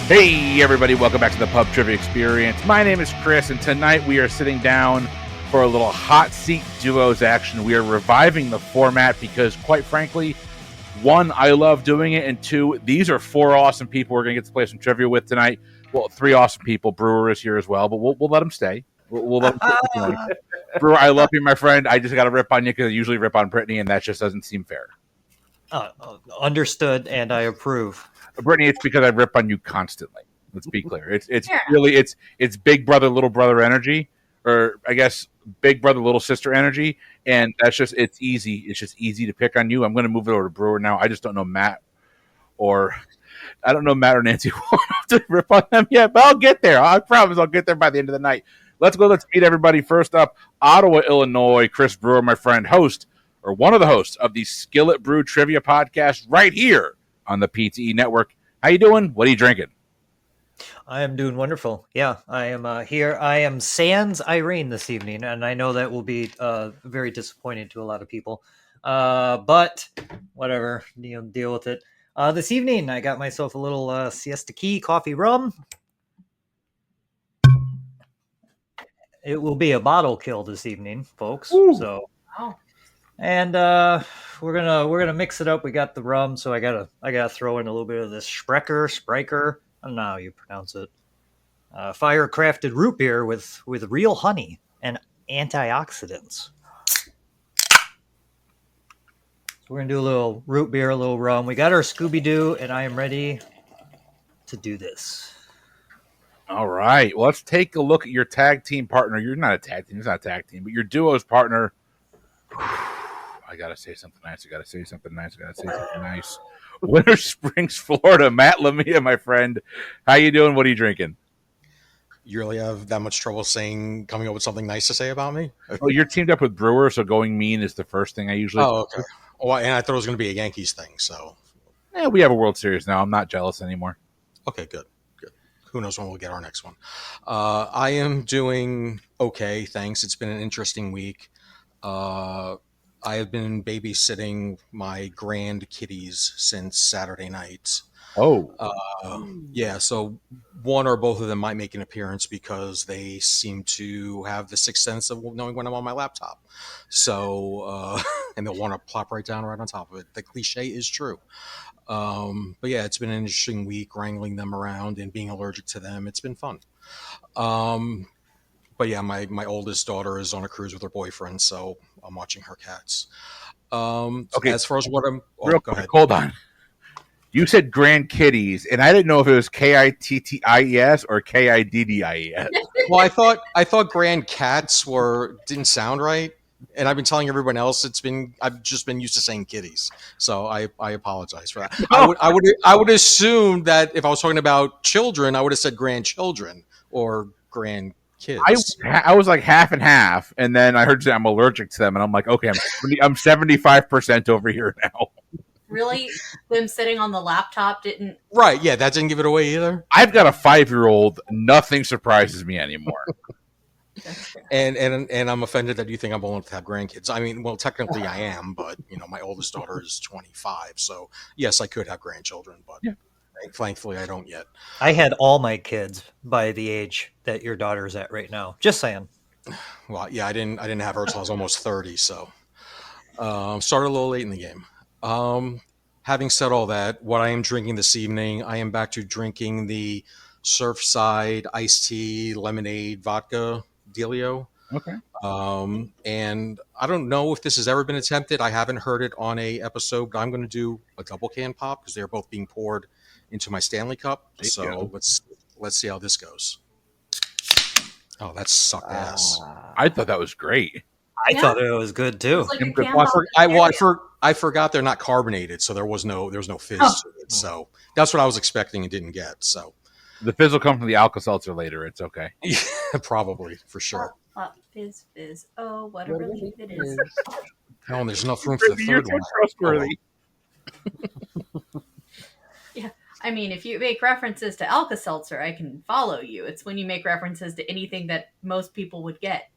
Hey everybody, welcome back to the Pub Trivia Experience. My name is Chris, and tonight we are sitting down for a little hot seat duos action. We are reviving the format because, quite frankly, one, I love doing it, and two, these are four awesome people we're going to get to play some trivia with tonight. Well, three awesome people. Brewer is here as well, but we'll let him stay. We'll let him stay. Brewer, I love you, my friend. I just got to rip on you because I usually rip on Brittany, and that just doesn't seem fair. Understood, and I approve. Brittany, it's because I rip on you constantly. Let's be clear. It's really it's big brother, little brother energy, or I guess big brother, little sister energy, and that's just it's easy. It's just easy to pick on you. I'm going to move it over to Brewer now. I just don't know Matt or Nanci to rip on them yet, but I'll get there. I promise I'll get there by the end of the night. Let's go. Let's meet everybody. First up, Ottawa, Illinois. Chris Brewer, my friend, host or one of the hosts of the Skillet Brew Trivia Podcast, right here on the PTE network. How you doing? What are you drinking? I am doing wonderful. Yeah, I am here. I am sans Irene this evening, and I know that will be very disappointing to a lot of people. But whatever, deal with it. This evening, I got myself a little Siesta Key coffee rum. It will be a bottle kill this evening, folks. Ooh. So, and we're gonna mix it up. We got the rum, so I gotta throw in a little bit of this Sprecher. I don't know how you pronounce it. Fire crafted root beer with real honey and antioxidants. So we're gonna do a little root beer, a little rum. We got our Scooby Doo, and I am ready to do this. All right. Well, let's take a look at your tag team partner. You're not a tag team. It's not a tag team, but your duo's partner. I gotta say something nice. Winter Springs, Florida. Matt Lamia, my friend. How you doing? What are you drinking? You really have that much trouble coming up with something nice to say about me? Oh, you're teamed up with Brewer, so going mean is the first thing I usually do. Okay. Well, and I thought it was going to be a Yankees thing, so. Yeah, we have a World Series now. I'm not jealous anymore. Okay, good. Who knows when we'll get our next one. I am doing okay, thanks. It's been an interesting week. I have been babysitting my grand kitties since Saturday night. Oh. Yeah, so one or both of them might make an appearance because they seem to have the sixth sense of knowing when I'm on my laptop. So, and they'll want to plop right down right on top of it. The cliche is true. But yeah, it's been an interesting week wrangling them around and being allergic to them. It's been fun. But yeah, my oldest daughter is on a cruise with her boyfriend, so I'm watching her cats. Okay. As far as what I'm... Real quick, hold on. You said Grand Kitties, and I didn't know if it was Kitties or Kiddies. Well, I thought Grand Cats didn't sound right, and I've been telling everyone else I've just been used to saying kitties, so I apologize for that. I would assume that if I was talking about children, I would have said grandchildren or grandkids. I was like half and half, and then I heard you say I'm allergic to them, and I'm like, okay, I'm 75% over here now. Really? Them sitting on the laptop didn't... Right, yeah, that didn't give it away either. I've got a 5-year-old. Nothing surprises me anymore. And I'm offended that you think I'm old to have grandkids. I mean, well, technically I am, but, my oldest daughter is 25, so yes, I could have grandchildren, but thankfully I don't yet. I had all my kids by the age that your daughter's at right now. Just saying. Well, yeah, I didn't have her until I was almost 30, so started a little late in the game. Having said all that, what I am drinking this evening, I am back to drinking the Surfside iced tea, lemonade, vodka dealio. Okay. And I don't know if this has ever been attempted. I haven't heard it on a episode, but I'm going to do a double can pop because they're both being poured into my Stanley Cup. So let's see how this goes. Oh, that sucked ass. I thought that was great. I thought it was good too. I forgot they're not carbonated, so there was no fizz to it. So that's what I was expecting and didn't get. So the fizz will come from the Alka-Seltzer later. It's okay. Yeah, probably for sure. Fizz. Oh, what a relief it is. Hell, and there's enough room for the third one. Trustworthy. Yeah, I mean, if you make references to Alka-Seltzer, I can follow you. It's when you make references to anything that most people would get.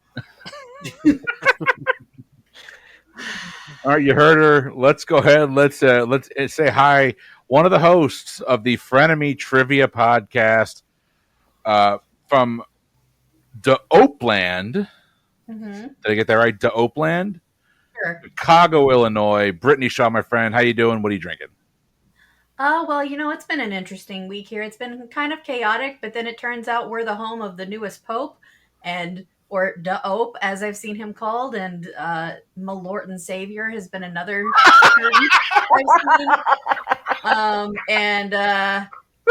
All right, you heard her. Let's go ahead. Let's say hi. One of the hosts of the Frenemy Trivia Podcast from De Oakland. Mm-hmm. Did I get that right? De Oakland? Sure. Chicago, Illinois. Brittany Shaw, my friend. How you doing? What are you drinking? Well, it's been an interesting week here. It's been kind of chaotic, but then it turns out we're the home of the newest pope, or De Ope, as I've seen him called, and my Lord and Savior has been another term I've seen.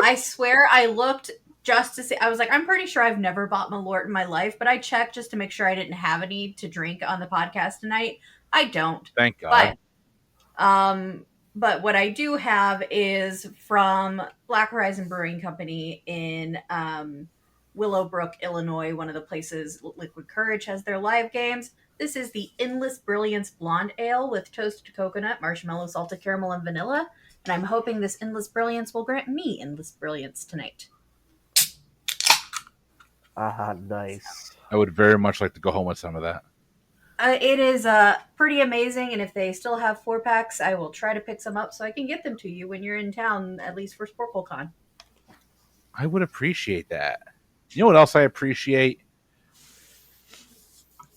I swear I looked just to see. I was like, I'm pretty sure I've never bought Malort in my life, but I checked just to make sure I didn't have any to drink on the podcast tonight. I don't. Thank God. But what I do have is from Black Horizon Brewing Company in Willowbrook, Illinois, one of the places Liquid Courage has their live games. This is the Endless Brilliance Blonde Ale with toasted coconut, marshmallow, salted caramel, and vanilla. And I'm hoping this Endless Brilliance will grant me Endless Brilliance tonight. Nice. I would very much like to go home with some of that. It is pretty amazing, and if they still have 4-packs, I will try to pick some up so I can get them to you when you're in town, at least for SporkleCon. I would appreciate that. You know what else I appreciate?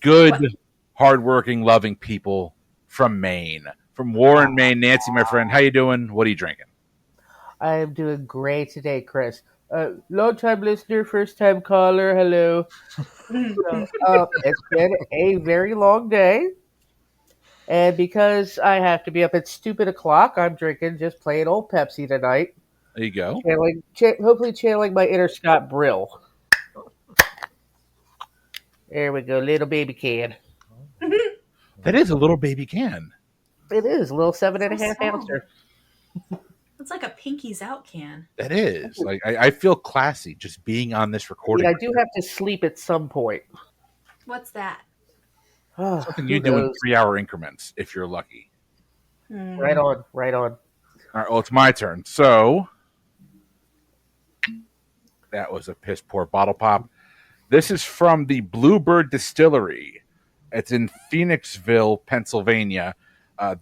Good, hardworking, loving people from Maine. From Warren, Maine. Nanci, my friend, how you doing? What are you drinking? I am doing great today, Chris. Long-time listener, first-time caller, hello. It's been a very long day. And because I have to be up at stupid o'clock, I'm drinking just plain old Pepsi tonight. There you go. Hopefully channeling my inner Scott Brill. There we go, little baby can. That is a little baby can. It is, a little 7.5 ouncer. It's like a Pinky's Out can. That is. Like I feel classy just being on this recording. I do have to sleep at some point. What's that? Something you do in 3-hour increments if you're lucky. Right on. All right, well, it's my turn. So that was a piss poor bottle pop. This is from the Bluebird Distillery. It's in Phoenixville, Pennsylvania.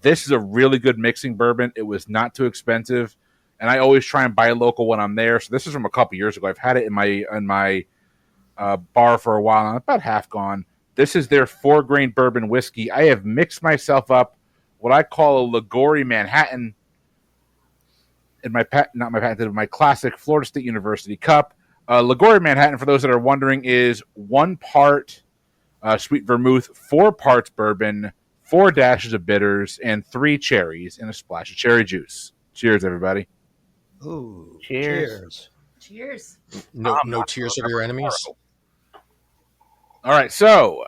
This is a really good mixing bourbon. It was not too expensive, and I always try and buy local when I'm there. So this is from a couple years ago. I've had it in my bar for a while. I'm about half gone. This is their 4-grain bourbon whiskey. I have mixed myself up what I call a Liguori Manhattan in my classic Florida State University cup. Liguori Manhattan, for those that are wondering, is 1 part sweet vermouth, 4 parts bourbon, 4 dashes of bitters, and 3 cherries, and a splash of cherry juice. Cheers, everybody. Ooh, cheers. Cheers. No tears for your enemies. All right, so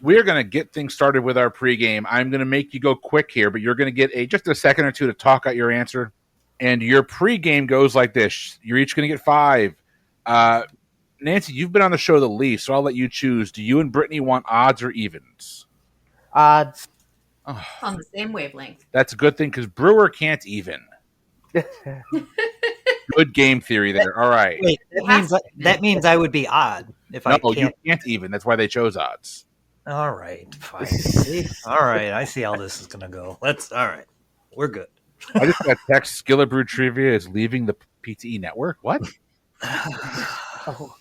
we're going to get things started with our pregame. I'm going to make you go quick here, but you're going to get just a second or two to talk out your answer. And your pregame goes like this. You're each going to get 5. Nanci, you've been on the show the least, so I'll let you choose. Do you and Brittany want odds or evens? Odds. Oh, on the same wavelength. That's a good thing because Brewer can't even. Good game theory there. All right. Wait, that means I would be odd if I can't. You can't even. That's why they chose odds. All right, fine. See? All right, I see how this is gonna go. All right, we're good. I just got text. Skillet Brew Trivia is leaving the PTE network. What?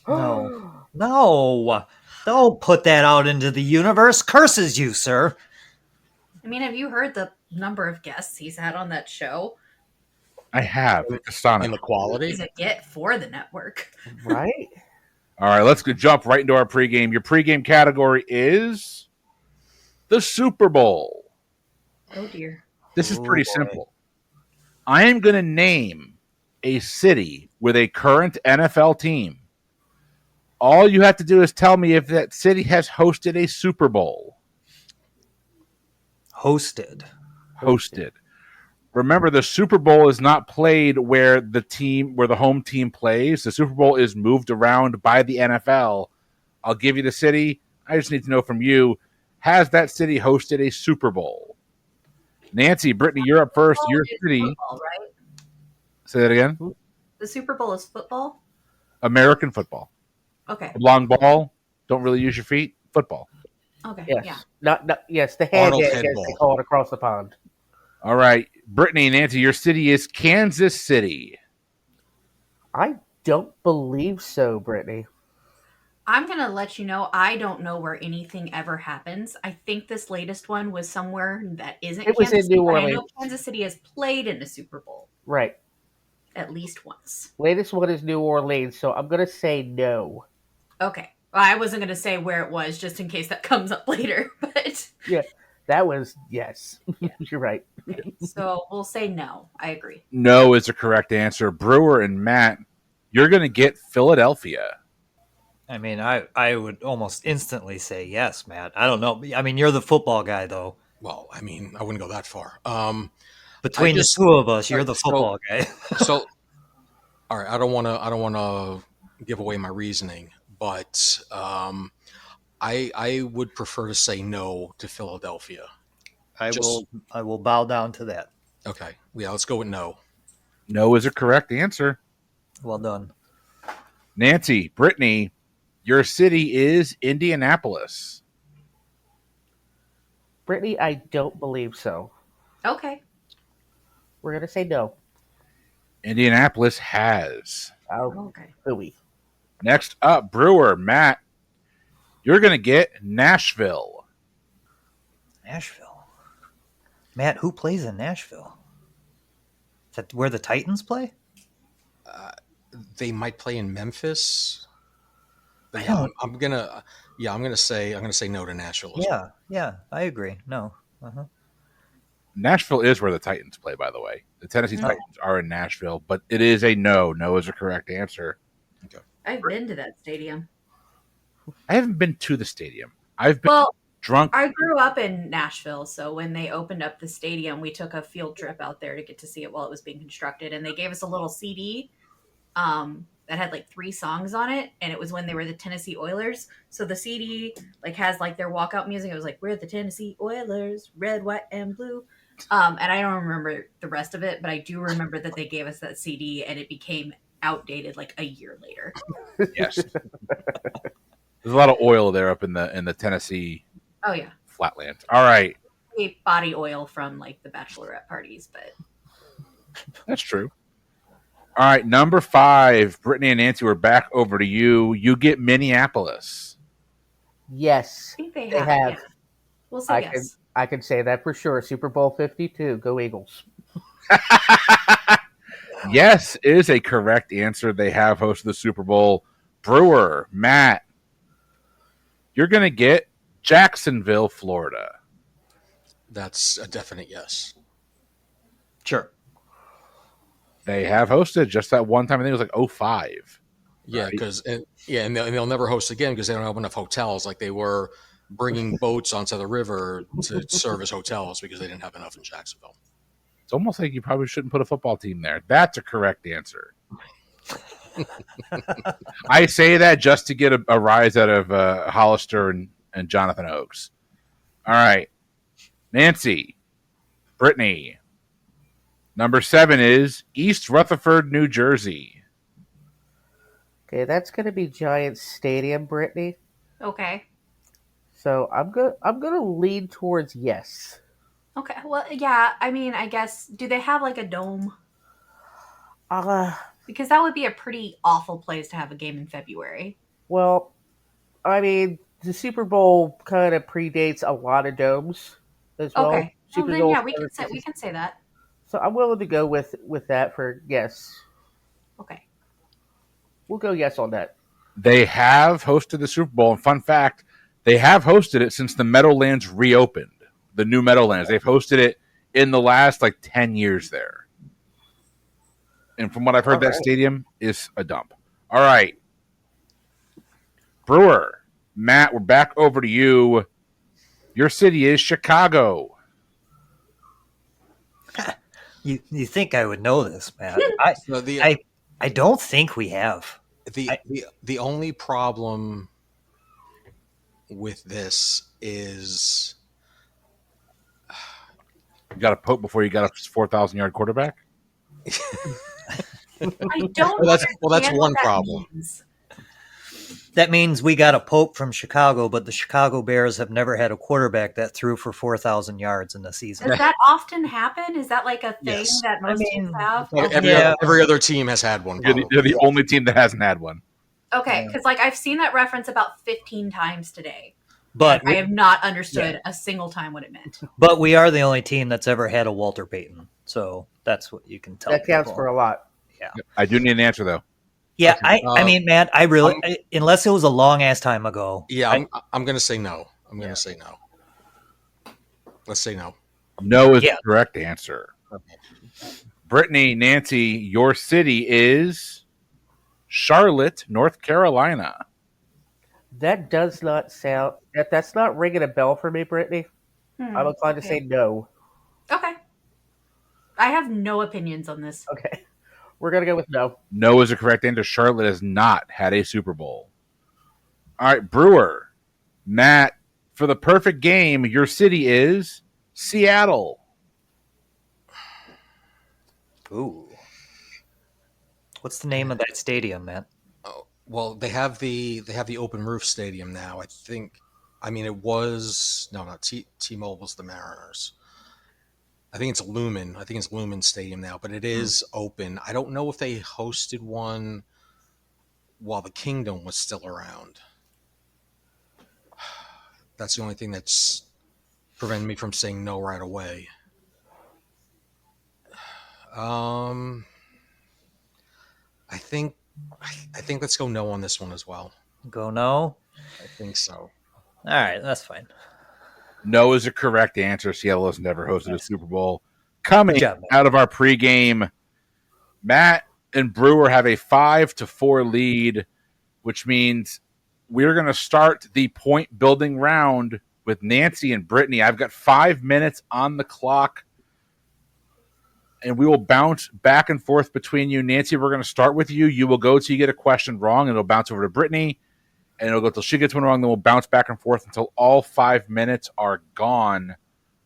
No, don't put that out into the universe. Curses you, sir. I mean, have you heard the number of guests he's had on that show? I have. Astonishing. And the quality. He's a get for the network. Right? All right, let's jump right into our pregame. Your pregame category is the Super Bowl. Oh, dear. This is pretty simple. I am going to name a city with a current NFL team. All you have to do is tell me if that city has hosted a Super Bowl. Hosted. Remember, the Super Bowl is not played where the home team plays. The Super Bowl is moved around by the NFL. I'll give you the city. I just need to know from you, has that city hosted a Super Bowl? Nanci, Brittany, you're up first. Your city. Football, right? Say that again? The Super Bowl is football? American football. Okay. Long ball. Don't really use your feet. Football. Okay. Yes, Yeah. not yes, the hand Arnold egg, as they Headball. call it across the pond. All right, Brittany and Nanci, your city is Kansas City. I don't believe so, Brittany. I'm gonna let you know. I don't know where anything ever happens. I think this latest one was somewhere that isn't It was Kansas in City, New but I Orleans, know Kansas City has played in the Super Bowl right? at least once. Latest one is New Orleans, so I'm gonna say no. Okay. Well, I wasn't gonna say where it was just in case that comes up later, but Yeah, that was yes. Yeah. You're right. okay. So we'll say no. I agree. No is the correct answer. Brewer and Matt, you're going to get Philadelphia. I mean, I would almost instantly say yes, Matt. I don't know. I mean, you're the football guy, though. Well, I mean, I wouldn't go that far. Between just- the two of us, you're the so- football guy. So, all right, I don't want to give away my reasoning, but I would prefer to say no to Philadelphia. I will bow down to that. Okay, yeah, let's go with no. No is a correct answer. Well done. Nanci, Brittany, your city is Indianapolis. Brittany, I don't believe so. Okay. We're gonna say no. Indianapolis has. Oh, Okay. hooey. Next up, Brewer, Matt, you're going to get Nashville. Nashville. Matt, who plays in Nashville? Is that where the Titans play? They might play in Memphis. But I yeah, don't- I'm gonna say no to Nashville. as well. Yeah, I agree. No. Uh-huh. Nashville is where the Titans play, by the way. The Tennessee Titans are in Nashville, but it is a no. No is a correct answer. I've been to that stadium. I haven't been to the stadium. I've been Well, drunk. I grew up in Nashville, so when they opened up the stadium, we took a field trip out there to get to see it while it was being constructed, and they gave us a little CD that had like 3 songs on it, and it was when they were the Tennessee Oilers. So the CD like has like their walkout music. It was like, "We're the Tennessee Oilers, red, white, and blue." And I don't remember the rest of it, but I do remember that they gave us that CD, and it became outdated like a year later. Yes. There's a lot of oil there up in the Tennessee Oh yeah, flatlands. All right. body oil from like the bachelorette parties, but That's true. All right, number 5, Brittany and Nanci, we're back over to you. You get Minneapolis. Yes, I think they they have. have. Yeah. We'll say yes. I can say that for sure. Super Bowl 52. Go Eagles. Yes is a correct answer. They have hosted the Super Bowl. Brewer, Matt, you're going to get Jacksonville, Florida. That's a definite yes. Sure. They have hosted just that one time. I think it was like 05. Yeah, Right. because and they'll never host again because they don't have enough hotels. Like they were bringing boats onto the river to serve as hotels because they didn't have enough in Jacksonville. It's almost like you probably shouldn't put a football team there. That's a correct answer. I say that just to get a rise out of Hollister and Jonathan Oakes. All right. Nanci, Brittany. Number 7 is East Rutherford, New Jersey. Okay, that's going to be Giants Stadium, Brittany. Okay. So I'm gonna lean towards yes. Okay. Well, yeah. I mean, I guess. Do they have like a dome? Because that would be a pretty awful place to have a game in February. Well, I mean, the Super Bowl kind of predates a lot of domes as well. Okay. Well, Super then Bowl yeah, we can say that. So I'm willing to go with that for yes. Okay. We'll go yes on that. They have hosted the Super Bowl. And fun fact, they have hosted it since the Meadowlands reopened. The new Meadowlands. They've hosted it in the last 10 years there. And from what I've heard, All that right. stadium is a dump. All right. Brewer, Matt, we're back over to you. Your city is Chicago. You think I would know this, Matt? So I don't think we have. the only problem with this is You got to poke before you got a 4,000-yard quarterback? I don't. Well, that's understand one what that problem. means. That means we got a pope from Chicago, but the Chicago Bears have never had a quarterback that threw for 4,000 yards in the season. Does that often happen? Is that like a thing Yes. that most teams have? Like Okay. every other team has had one. You're the only team that hasn't had one. Okay, because like I've seen that reference about 15 times today. But I have not understood a single time what it meant. But we are the only team that's ever had a Walter Payton, so that's what you can tell. That counts people. for a lot. Yeah, I do need an answer though. Yeah, I mean, man, unless it was a long ass time ago. Yeah, I'm going to say no. I'm going to say no. Let's say no. No is the correct answer. Okay. Brittany, Nanci, your city is Charlotte, North Carolina. That does not sound. That's not ringing a bell for me, Brittany. I'm inclined to say no. Okay. I have no opinions on this. Okay. We're going to go with no. No is the correct answer. Charlotte has not had a Super Bowl. All right, Brewer. Matt, for the perfect game, your city is Seattle. Ooh. What's the name of that stadium, man? Oh, well, they have the open roof stadium now. I think. I mean, it was not T-Mobile's the Mariners. I think it's Lumen. I think it's Lumen Stadium now, but it is open. I don't know if they hosted one while the Kingdom was still around. That's the only thing that's preventing me from saying no right away. I think let's go no on this one as well. Go no? I think so. All right, that's fine. No is the correct answer. Seattle has never hosted a Super Bowl. Coming out of our pregame, Matt and Brewer have a 5-4 lead, which means we're going to start the point building round with Nanci and Brittany. I've got 5 minutes on the clock, and we will bounce back and forth between you. Nanci, we're going to start with you. You will go till you get a question wrong, and it'll bounce over to Brittany. And it'll go till she gets one wrong, then we'll bounce back and forth until all 5 minutes are gone.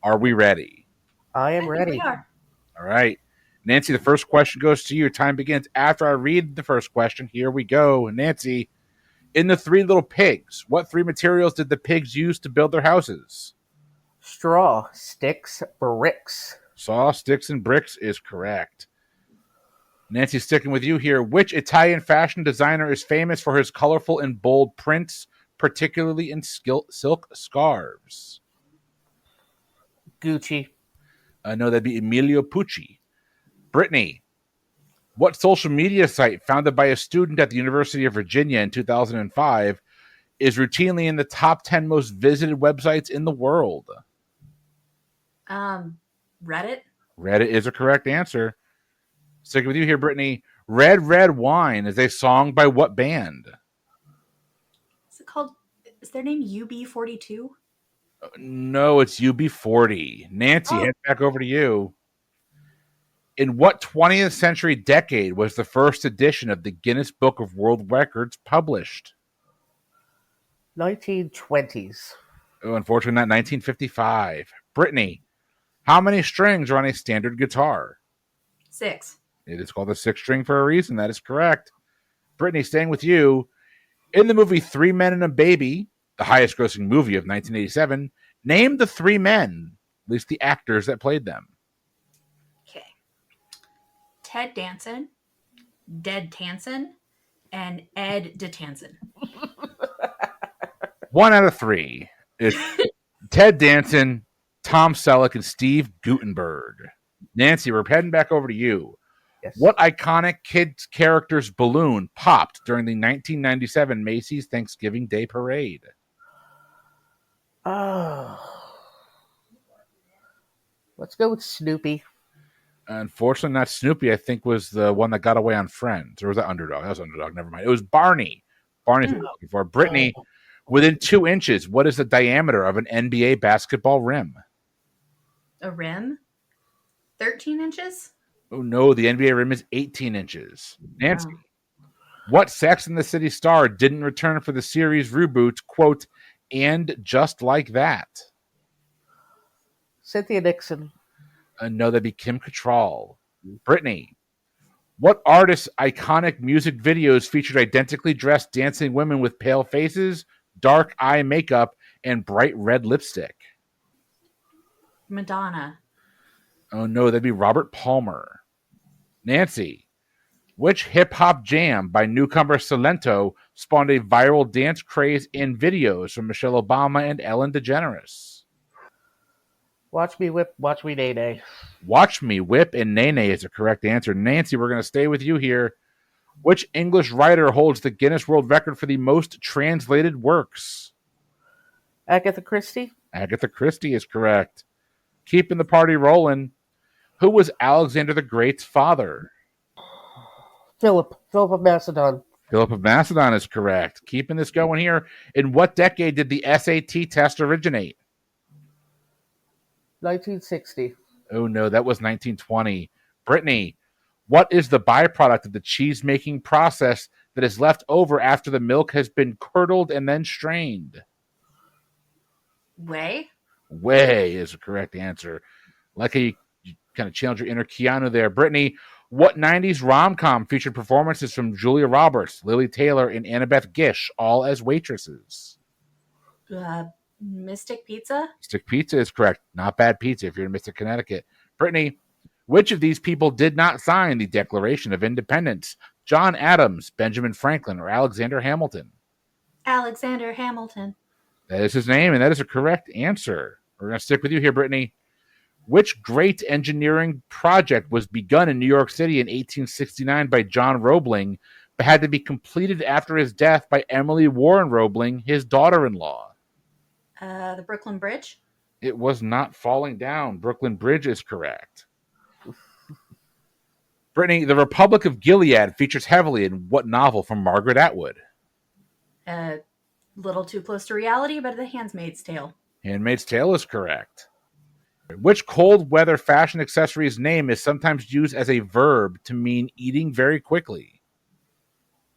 Are we ready? I am ready. We are. All right. Nanci, the first question goes to you. Your time begins after I read the first question. Here we go. Nanci, in the Three Little Pigs, what three materials did the pigs use to build their houses? Straw, sticks, bricks. Saw, sticks, and bricks is correct. Nanci, sticking with you here. Which Italian fashion designer is famous for his colorful and bold prints, particularly in silk scarves? Gucci. No, that'd be Emilio Pucci. Brittany, what social media site founded by a student at the University of Virginia in 2005 is routinely in the top 10 most visited websites in the world? Reddit? Reddit is a correct answer. Sticking with you here, Brittany. Red Red Wine is a song by what band? Is it called? Is their name UB42? No, it's UB40. Nanci, head back over to you. In what 20th century decade was the first edition of the Guinness Book of World Records published? 1920s. Oh, unfortunately, not 1955. Brittany, how many strings are on a standard guitar? 6. It is called a 6-string for a reason. That is correct. Brittany, staying with you. In the movie Three Men and a Baby, the highest grossing movie of 1987, name the three men, at least the actors that played them. Okay. Ted Danson, Ded Tanson, and Ed DeTanson. 1 out of 3. It's Ted Danson, Tom Selleck, and Steve Guttenberg. Nanci, we're heading back over to you. Yes. What iconic kids character's balloon popped during the 1997 Macy's Thanksgiving Day Parade? Let's go with Snoopy. Unfortunately, not Snoopy. I think was the one that got away on Friends. Or was that Underdog? That was Underdog. Never mind. It was Barney. Barney's what I'm looking for. Brittany, within 2 inches, what is the diameter of an NBA basketball rim? A rim? 13 inches? Oh, no. The NBA rim is 18 inches. Nanci, what Sex and the City star didn't return for the series reboot, quote, and just like that? Cynthia Nixon. No, that'd be Kim Cattrall. Brittany, What artist's iconic music videos featured identically dressed dancing women with pale faces, dark eye makeup, and bright red lipstick? Madonna. Oh no, that'd be Robert Palmer. Nanci, which hip-hop jam by newcomer Silento spawned a viral dance craze in videos from Michelle Obama and Ellen DeGeneres? Watch me whip, watch me nay nay. Watch Me Whip and Nene is the correct answer. Nanci, we're going to stay with you here. Which English writer holds the Guinness World Record for the most translated works? Agatha Christie? Agatha Christie is correct. Keeping the party rolling. Who was Alexander the Great's father? Philip of Macedon. Philip of Macedon is correct. Keeping this going here. In what decade did the SAT test originate? 1960. Oh no, that was 1920. Brittany, what is the byproduct of the cheese-making process that is left over after the milk has been curdled and then strained? Whey? Whey is the correct answer. Like how you kind of challenge your inner Keanu there. Brittany, what 90s rom-com featured performances from Julia Roberts, Lily Taylor, and Annabeth Gish, all as waitresses? Mystic Pizza? Mystic Pizza is correct. Not bad pizza if you're in Mystic, Connecticut. Brittany, which of these people did not sign the Declaration of Independence? John Adams, Benjamin Franklin, or Alexander Hamilton? Alexander Hamilton. That is his name, and that is a correct answer. We're going to stick with you here, Brittany. Which great engineering project was begun in New York City in 1869 by John Roebling, but had to be completed after his death by Emily Warren Roebling, his daughter-in-law? The Brooklyn Bridge? It was not falling down. Brooklyn Bridge is correct. Brittany, the Republic of Gilead features heavily in what novel from Margaret Atwood? Little too close to reality, but The Handmaid's Tale. Handmaid's Tale is correct. Which cold weather fashion accessory's name is sometimes used as a verb to mean eating very quickly?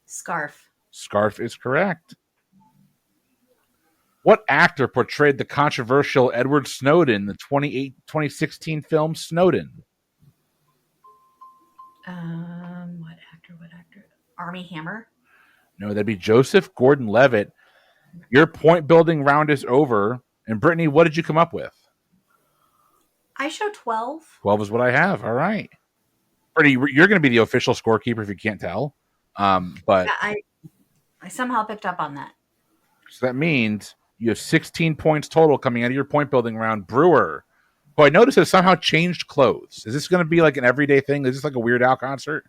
Scarf. Scarf is correct. What actor portrayed the controversial Edward Snowden in the 2016 film Snowden? What actor? Armie Hammer? No, that'd be Joseph Gordon-Levitt. Your point building round is over. And Brittany, what did you come up with? I show 12. 12 is what I have. All right. Brittany, you're going to be the official scorekeeper if you can't tell. But Yeah, I somehow picked up on that. So that means you have 16 points total coming out of your point building round. Brewer, who I noticed has somehow changed clothes. Is this going to be like an everyday thing? Is this like a Weird Al concert?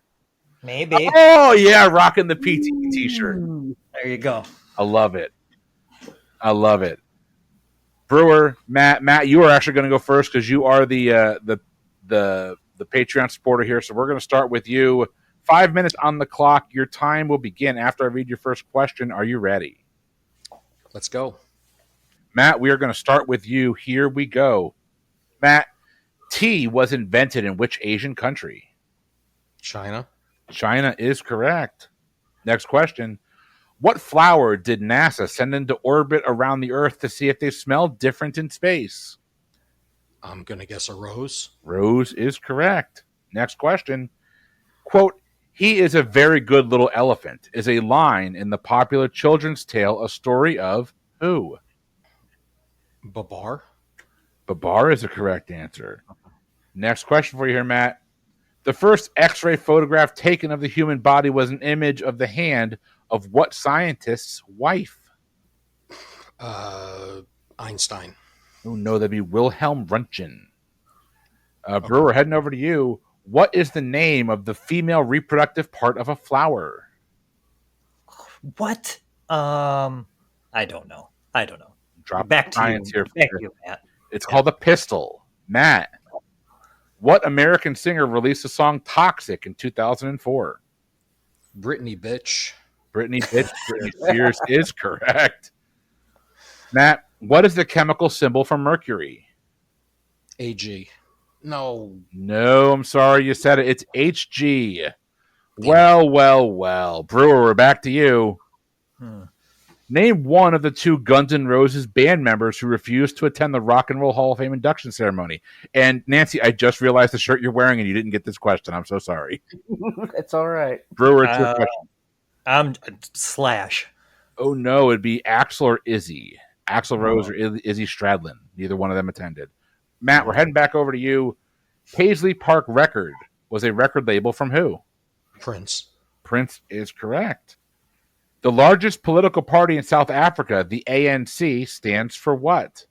Maybe. Oh, yeah, rocking the PTE t-shirt. There you go. I love it. Brewer, Matt, you are actually going to go first because you are the Patreon supporter here. So we're going to start with you. 5 minutes on the clock. Your time will begin after I read your first question. Are you ready? Let's go. Matt, we are going to start with you. Here we go. Matt, tea was invented in which Asian country? China. China is correct. Next question. What flower did NASA send into orbit around the Earth to see if they smell different in space? I'm going to guess a rose. Rose is correct. Next question. Quote, "He is a very good little elephant" is a line in the popular children's tale, A Story of who? Babar. Babar is the correct answer. Next question for you here, Matt. The first X-ray photograph taken of the human body was an image of the hand of what scientist's wife? Einstein. Oh, no, that'd be Wilhelm Röntgen. Brewer, heading over to you. What is the name of the female reproductive part of a flower? What? I don't know. Drop Back to science you. here. Back to you, Matt. It's called a pistil. Matt, what American singer released the song Toxic in 2004? Brittany, bitch. Brittany Spears is correct. Matt, what is the chemical symbol for mercury? AG. No. No, I'm sorry, you said it. It's HG. Well. Brewer, we're back to you. Name one of the two Guns N' Roses band members who refused to attend the Rock and Roll Hall of Fame induction ceremony. And Nanci, I just realized the shirt you're wearing and you didn't get this question. I'm so sorry. It's all right. Brewer, it's your question. I'm Slash. Oh, no, it'd be Axl or Izzy. Axl Rose or Izzy Stradlin. Neither one of them attended. Matt, we're heading back over to you. Paisley Park Record was a record label from who? Prince. Prince is correct. The largest political party in South Africa, the ANC, stands for what?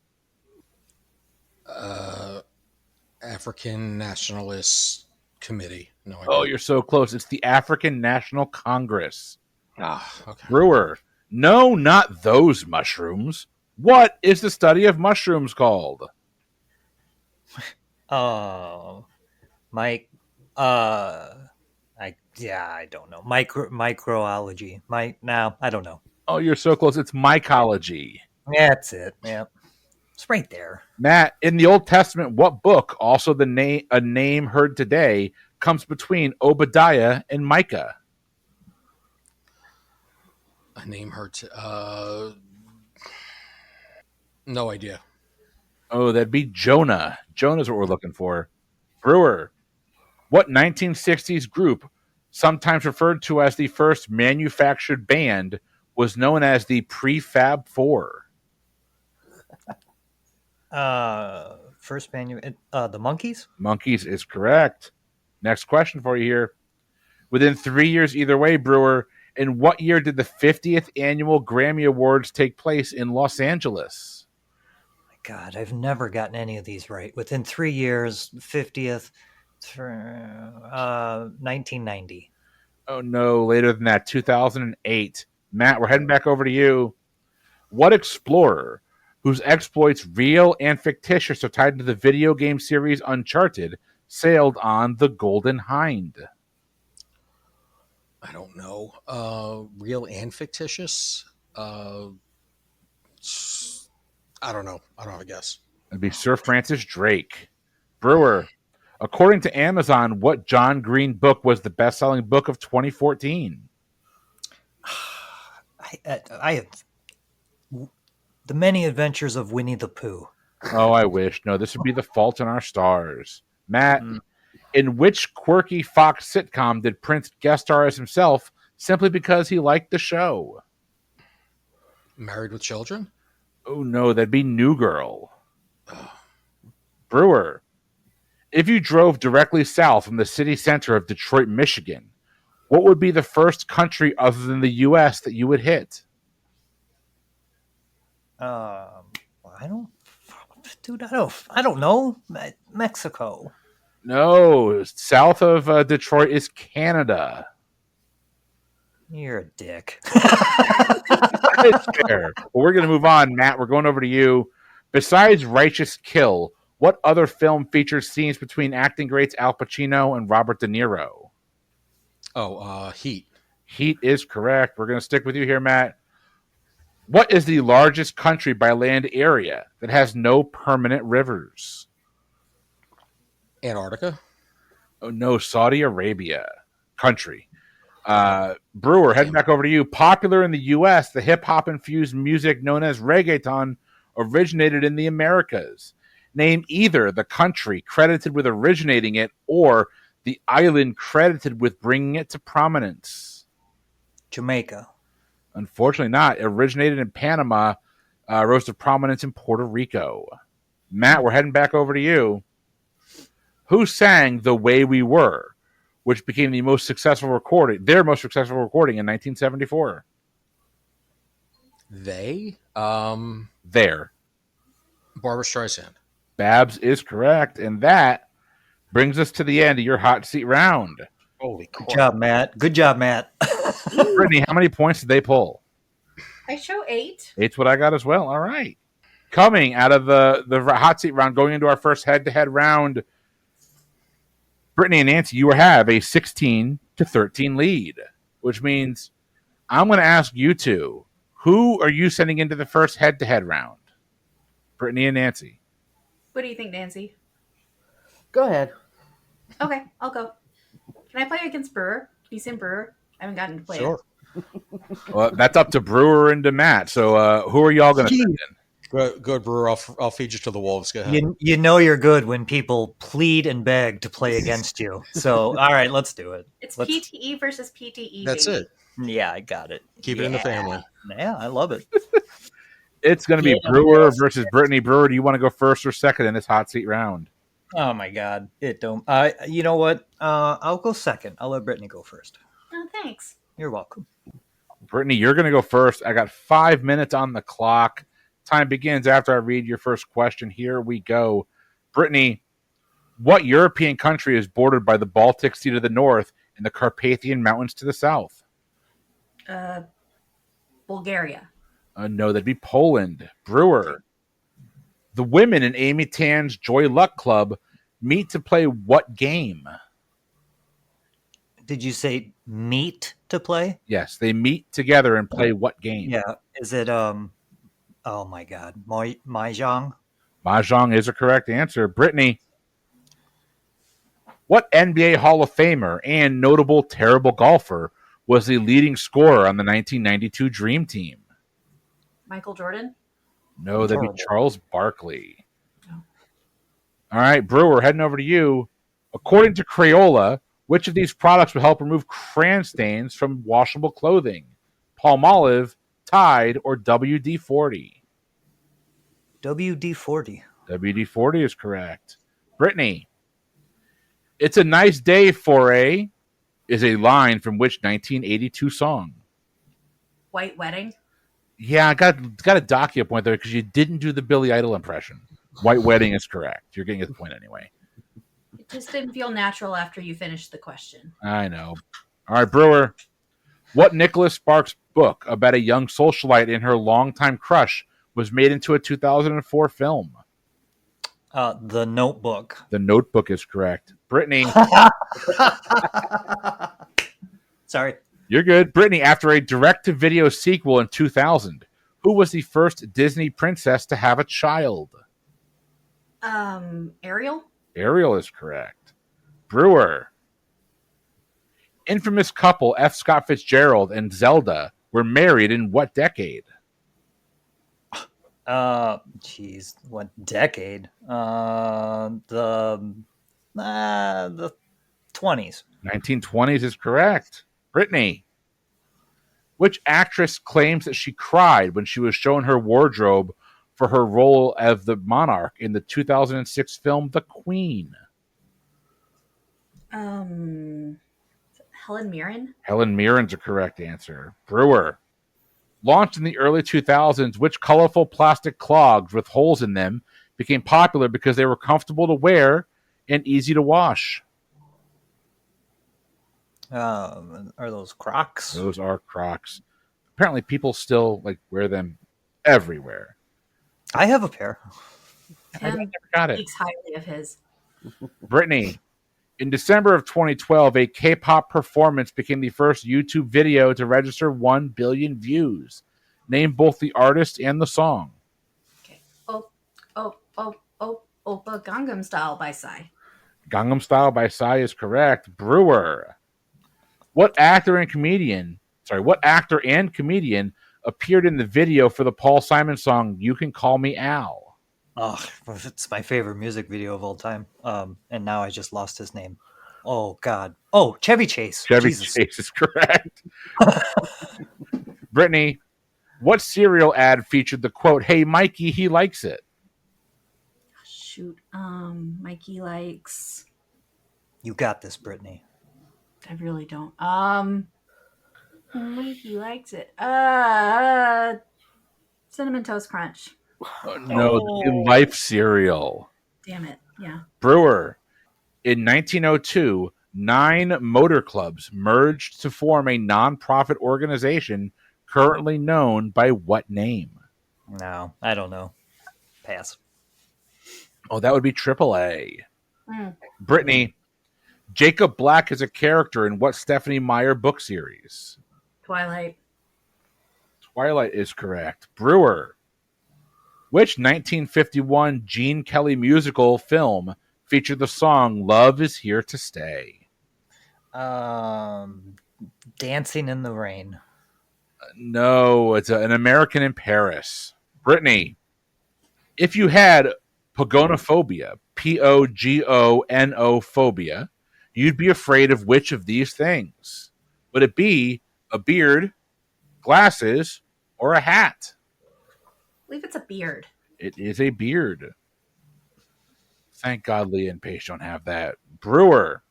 African Nationalist Committee. No idea. Oh, you're so close. It's the African National Congress. Okay. Brewer, no, not those mushrooms. What is the study of mushrooms called? Mike. I don't know. Microology. I don't know. Oh, you're so close. It's mycology. That's it. Yeah, it's right there. Matt, in the Old Testament, what book, also a name heard today, comes between Obadiah and Micah? A name heard. No idea. Oh, that'd be Jonah. Jonah's what we're looking for. Brewer, what 1960s group, sometimes referred to as the first manufactured band, was known as the Prefab Four? The Monkees? Monkees is correct. Next question for you here. Within 3 years either way, Brewer, in what year did the 50th annual Grammy Awards take place in Los Angeles? God, I've never gotten any of these right. Within 3 years, 50th, 1990. Oh, no, later than that, 2008. Matt, we're heading back over to you. What explorer, whose exploits, real and fictitious, are tied to the video game series Uncharted, sailed on the Golden Hind? I don't know. Real and fictitious? I don't know. I don't have a guess. It'd be Sir Francis Drake. Brewer, according to Amazon, what John Green book was the best-selling book of 2014? I have The Many Adventures of Winnie the Pooh. Oh, I wish. No, this would be The Fault in Our Stars. Matt, in which quirky Fox sitcom did Prince guest star as himself simply because he liked the show? Married with Children? Oh, no, that'd be New Girl. Brewer, if you drove directly south from the city center of Detroit, Michigan, what would be the first country other than the U.S. that you would hit? I don't know. Mexico. No, south of Detroit is Canada. You're a dick. It's fair. Well, we're going to move on, Matt. We're going over to you. Besides Righteous Kill, what other film features scenes between acting greats Al Pacino and Robert De Niro? Heat. Heat is correct. We're going to stick with you here, Matt. What is the largest country by land area that has no permanent rivers? Antarctica? Oh, no, Saudi Arabia. Country. Brewer, heading back over to you. Popular in the U.S., the hip-hop infused music known as reggaeton originated in the Americas. Name either the country credited with originating it or the island credited with bringing it to prominence. Jamaica. Unfortunately not. It originated in Panama, rose to prominence in Puerto Rico. Matt, we're heading back over to you. Who sang The Way We Were, which became their most successful recording in 1974? They? There. Barbra Streisand. Babs is correct, and that brings us to the end of your hot seat round. Holy crap. Good job, Matt. Brittany, how many points did they pull? I show 8. 8's what I got as well. All right. Coming out of the hot seat round, going into our first head-to-head round, Brittany and Nanci, you have a 16-13 lead, which means I'm going to ask you two, who are you sending into the first head-to-head round? Brittany and Nanci. What do you think, Nancy? Go ahead. Okay, I'll go. Can I play against Brewer? Can you send Brewer? I haven't gotten to play Sure. Well, that's up to Brewer and to Matt. So who are y'all going to send in? Good, Brewer. I'll feed you to the wolves. Go ahead. You know you're good when people plead and beg to play against you. So, all right, let's do it. It's Let's- PTE versus PTE. That's baby. it. Yeah, I got it. Keep it in the family. Yeah, I love it. It's going to be Yeah, Brewer yes. versus Brittany. Brewer, do you want to go first or second in this hot seat round? Oh my God, it don't. You know what? I'll go second. I'll let Brittany go first. Oh, thanks. You're welcome. Brittany, you're going to go first. I got 5 minutes on the clock. Time begins after I read your first question. Here we go. Brittany, what European country is bordered by the Baltic Sea to the north and the Carpathian Mountains to the south? Bulgaria. No, that'd be Poland. Brewer, the women in Amy Tan's Joy Luck Club meet to play what game? Did you say meet to play? Yes, they meet together and play what game? Yeah. Is it Oh my God, Mahjong? Mahjong is a correct answer. Brittany, what NBA Hall of Famer and notable terrible golfer was the leading scorer on the 1992 Dream Team? Michael Jordan. No, that'd Horrible. be Charles Barkley. Oh. All right, Brewer, heading over to you. According to Crayola, which of these products will help remove crayon stains from washable clothing? Palmolive, Tide, or WD-40? WD-40. WD-40 is correct. Brittany, it's a nice day for a is a line from which 1982 song? White Wedding. Yeah, I got to dock you a point there because you didn't do the Billy Idol impression. White Wedding is correct. You're getting a point anyway. It just didn't feel natural after you finished the question. I know. All right, Brewer. What Nicholas Sparks book about a young socialite and her longtime crush was made into a 2004 film? The Notebook. The Notebook is correct. Brittany, Sorry. you're good. Brittany, after a direct-to-video sequel in 2000, who was the first Disney princess to have a child? Ariel. Ariel is correct. Brewer. Infamous couple F. Scott Fitzgerald and Zelda were married in what decade? Jeez, what decade? The 20s. 1920s is correct. Brittany. Which actress claims that she cried when she was shown her wardrobe for her role as the monarch in the 2006 film The Queen? Helen Mirren. Helen Mirren's a correct answer. Brewer. Launched in the early 2000s, which colorful plastic clogs with holes in them became popular because they were comfortable to wear and easy to wash? Are those Crocs? Those are Crocs. Apparently, people still wear them everywhere. I have a pair. I Tim never got it. speaks highly of his. Brittany. In December of 2012, a K-pop performance became the first YouTube video to register 1 billion views. Name both the artist and the song. Okay. Oppa Gangnam Style by Psy. Gangnam Style by Psy is correct. Brewer. What actor and comedian appeared in the video for the Paul Simon song You Can Call Me Al? Oh, it's my favorite music video of all time. And now I just lost his name. Oh God. Oh, Chevy Chase. Chevy Jesus. Chase is correct. Brittany, what cereal ad featured the quote, "Hey Mikey, he likes it"? Shoot. Mikey likes. You got this, Brittany. I really don't. Mikey likes it. Cinnamon Toast Crunch. No, the Life cereal. Damn it. Yeah. Brewer. In 1902, 9 motor clubs merged to form a non-profit organization currently known by what name? No, I don't know. Pass. Oh, that would be AAA. Mm. Brittany, Jacob Black is a character in what Stephanie Meyer book series? Twilight. Twilight is correct. Brewer, which 1951 Gene Kelly musical film featured the song Love Is Here to Stay? Dancing in the Rain. No, it's an American in Paris. Brittany, if you had pogonophobia, Pogono phobia, you'd be afraid of which of these things? Would it be a beard, glasses, or a hat? I believe it's a beard. It is a beard. Thank God Leah and Paige don't have that. Brewer,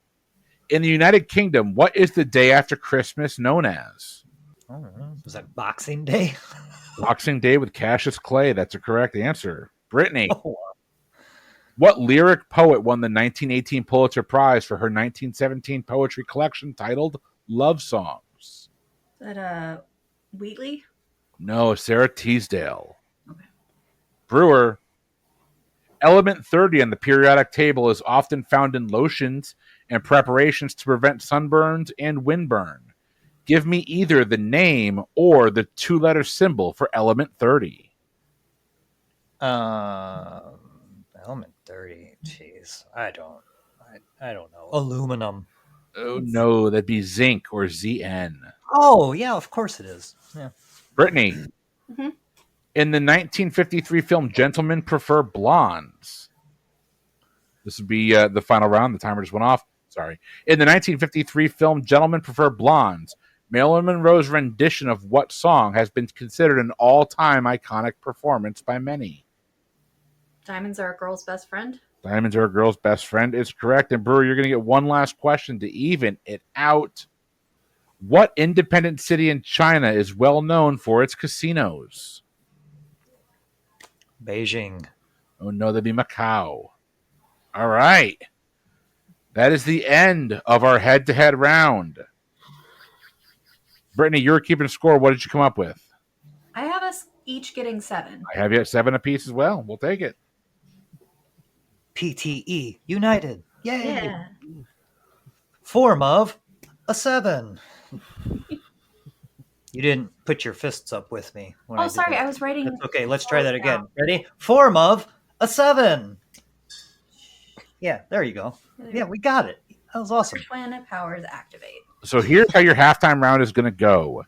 in the United Kingdom, what is the day after Christmas known as? I don't know. Was that Boxing Day? Boxing Day with Cassius Clay. That's a correct answer. Brittany, Oh, what lyric poet won the 1918 Pulitzer Prize for her 1917 poetry collection titled Love Songs? Is that Wheatley? No, Sarah Teasdale. Okay. Brewer, element 30 on the periodic table is often found in lotions and preparations to prevent sunburns and windburn. Give me either the name or the two-letter symbol for element 30. Element 30. Jeez, I don't know. Aluminum. Oh, no, that'd be zinc or ZN. Oh, yeah, of course it is. Yeah. Brittany, Mm-hmm. in the 1953 film Gentlemen Prefer Blondes. This would be the final round. The timer just went off. Sorry. In the 1953 film Gentlemen Prefer Blondes, Marilyn Monroe's rendition of what song has been considered an all-time iconic performance by many? Diamonds Are a Girl's Best Friend. Diamonds Are a Girl's Best Friend is correct. And Brewer, you're going to get one last question to even it out. What independent city in China is well known for its casinos? Beijing. Oh, no, that'd be Macau. All right. That is the end of our head-to-head round. Brittany, you're keeping score. What did you come up with? I have us each getting 7. I have you at 7 apiece as well. We'll take it. PTE. United. Yay. Yeah. Form of a 7. You didn't put your fists up with me. When I Oh, did sorry. that. I was writing. That's okay. Let's try that again. Ready? Form of a 7. Yeah, there you go. Yeah, we got it. That was awesome. Twin powers activate. So here's how your halftime round is going to go.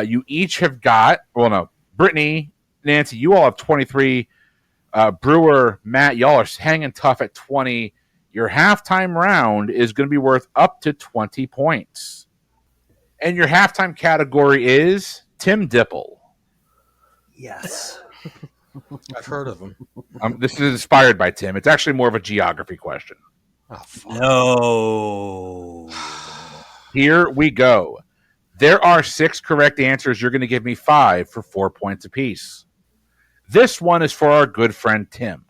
You each have got, well, no, Brittany, Nanci, you all have 23. Brewer, Matt, y'all are hanging tough at 20. Your halftime round is going to be worth up to 20 points. And your halftime category is Tim Dipple. Yes. I've heard of him. This is inspired by Tim. It's actually more of a geography question. Oh, fuck. No. Here we go. There are 6 correct answers. You're going to give me 5 for 4 points apiece. This one is for our good friend Tim.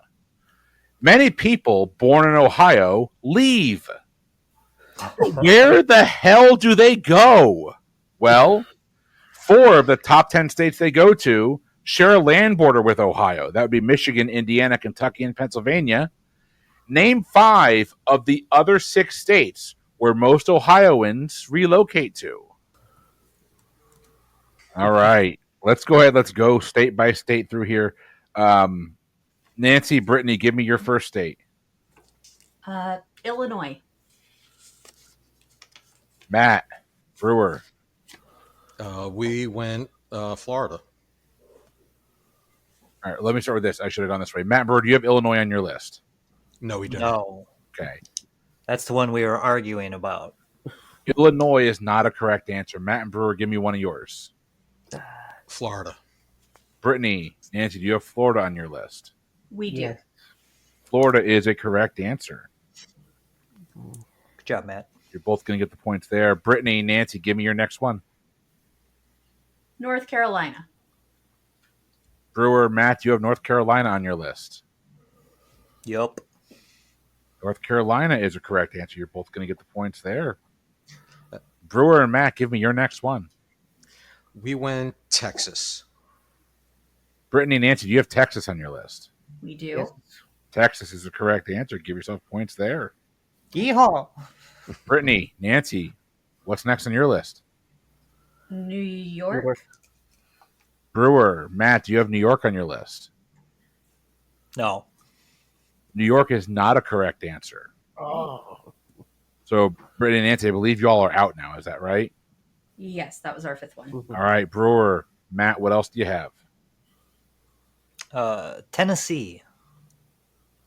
Many people born in Ohio leave. Where the hell do they go? Well, 4 of the top 10 states they go to share a land border with Ohio. That would be Michigan, Indiana, Kentucky, and Pennsylvania. Name 5 of the other 6 states where most Ohioans relocate to. All right. Let's go ahead. Let's go state by state through here. Nanci, Brittany, give me your first state. Illinois. Matt, Brewer. We went Florida. All right, let me start with this. I should have gone this way. Matt, Brewer, do you have Illinois on your list? No, we didn't. No. Okay. That's the one we were arguing about. Illinois is not a correct answer. Matt and Brewer, give me one of yours. Florida. Brittany, Nanci, do you have Florida on your list? We do. Yes. Florida is a correct answer. Good job, Matt. You're both going to get the points there. Brittany, Nanci, give me your next one. North Carolina. Brewer, Matt, you have North Carolina on your list. Yup. North Carolina is a correct answer. You're both going to get the points there. Brewer and Matt, give me your next one. We went Texas. Brittany and Nanci, do you have Texas on your list? We do. Yes. Texas is the correct answer. Give yourself points there. Yeehaw. Brittany, Nanci, what's next on your list? New York. Brewer, Matt, do you have New York on your list? No. New York is not a correct answer. Oh. So, Brittany and Nanci, I believe you all are out now. Is that right? Yes, that was our fifth one. All right, Brewer, Matt, what else do you have? Tennessee.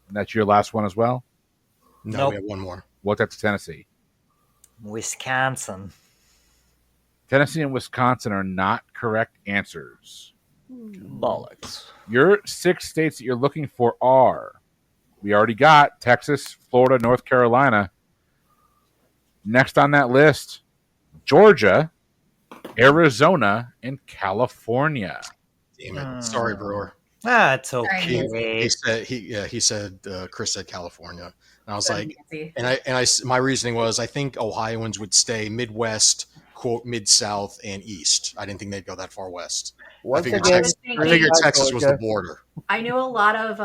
And that's your last one as well? No, Nope. we have one more. What's after Tennessee? Wisconsin. Tennessee and Wisconsin are not correct answers. Bollocks. Your 6 states that you're looking for are, we already got Texas, Florida, North Carolina. Next on that list, Georgia, Arizona, and California. Damn it! Sorry, Brewer. That's okay. He said Chris said California, and I was like, Nanci. and my reasoning was I think Ohioans would stay Midwest, quote Mid-South, and East. I didn't think they'd go that far west. Once figured again, I figured Texas was the border. I knew a lot of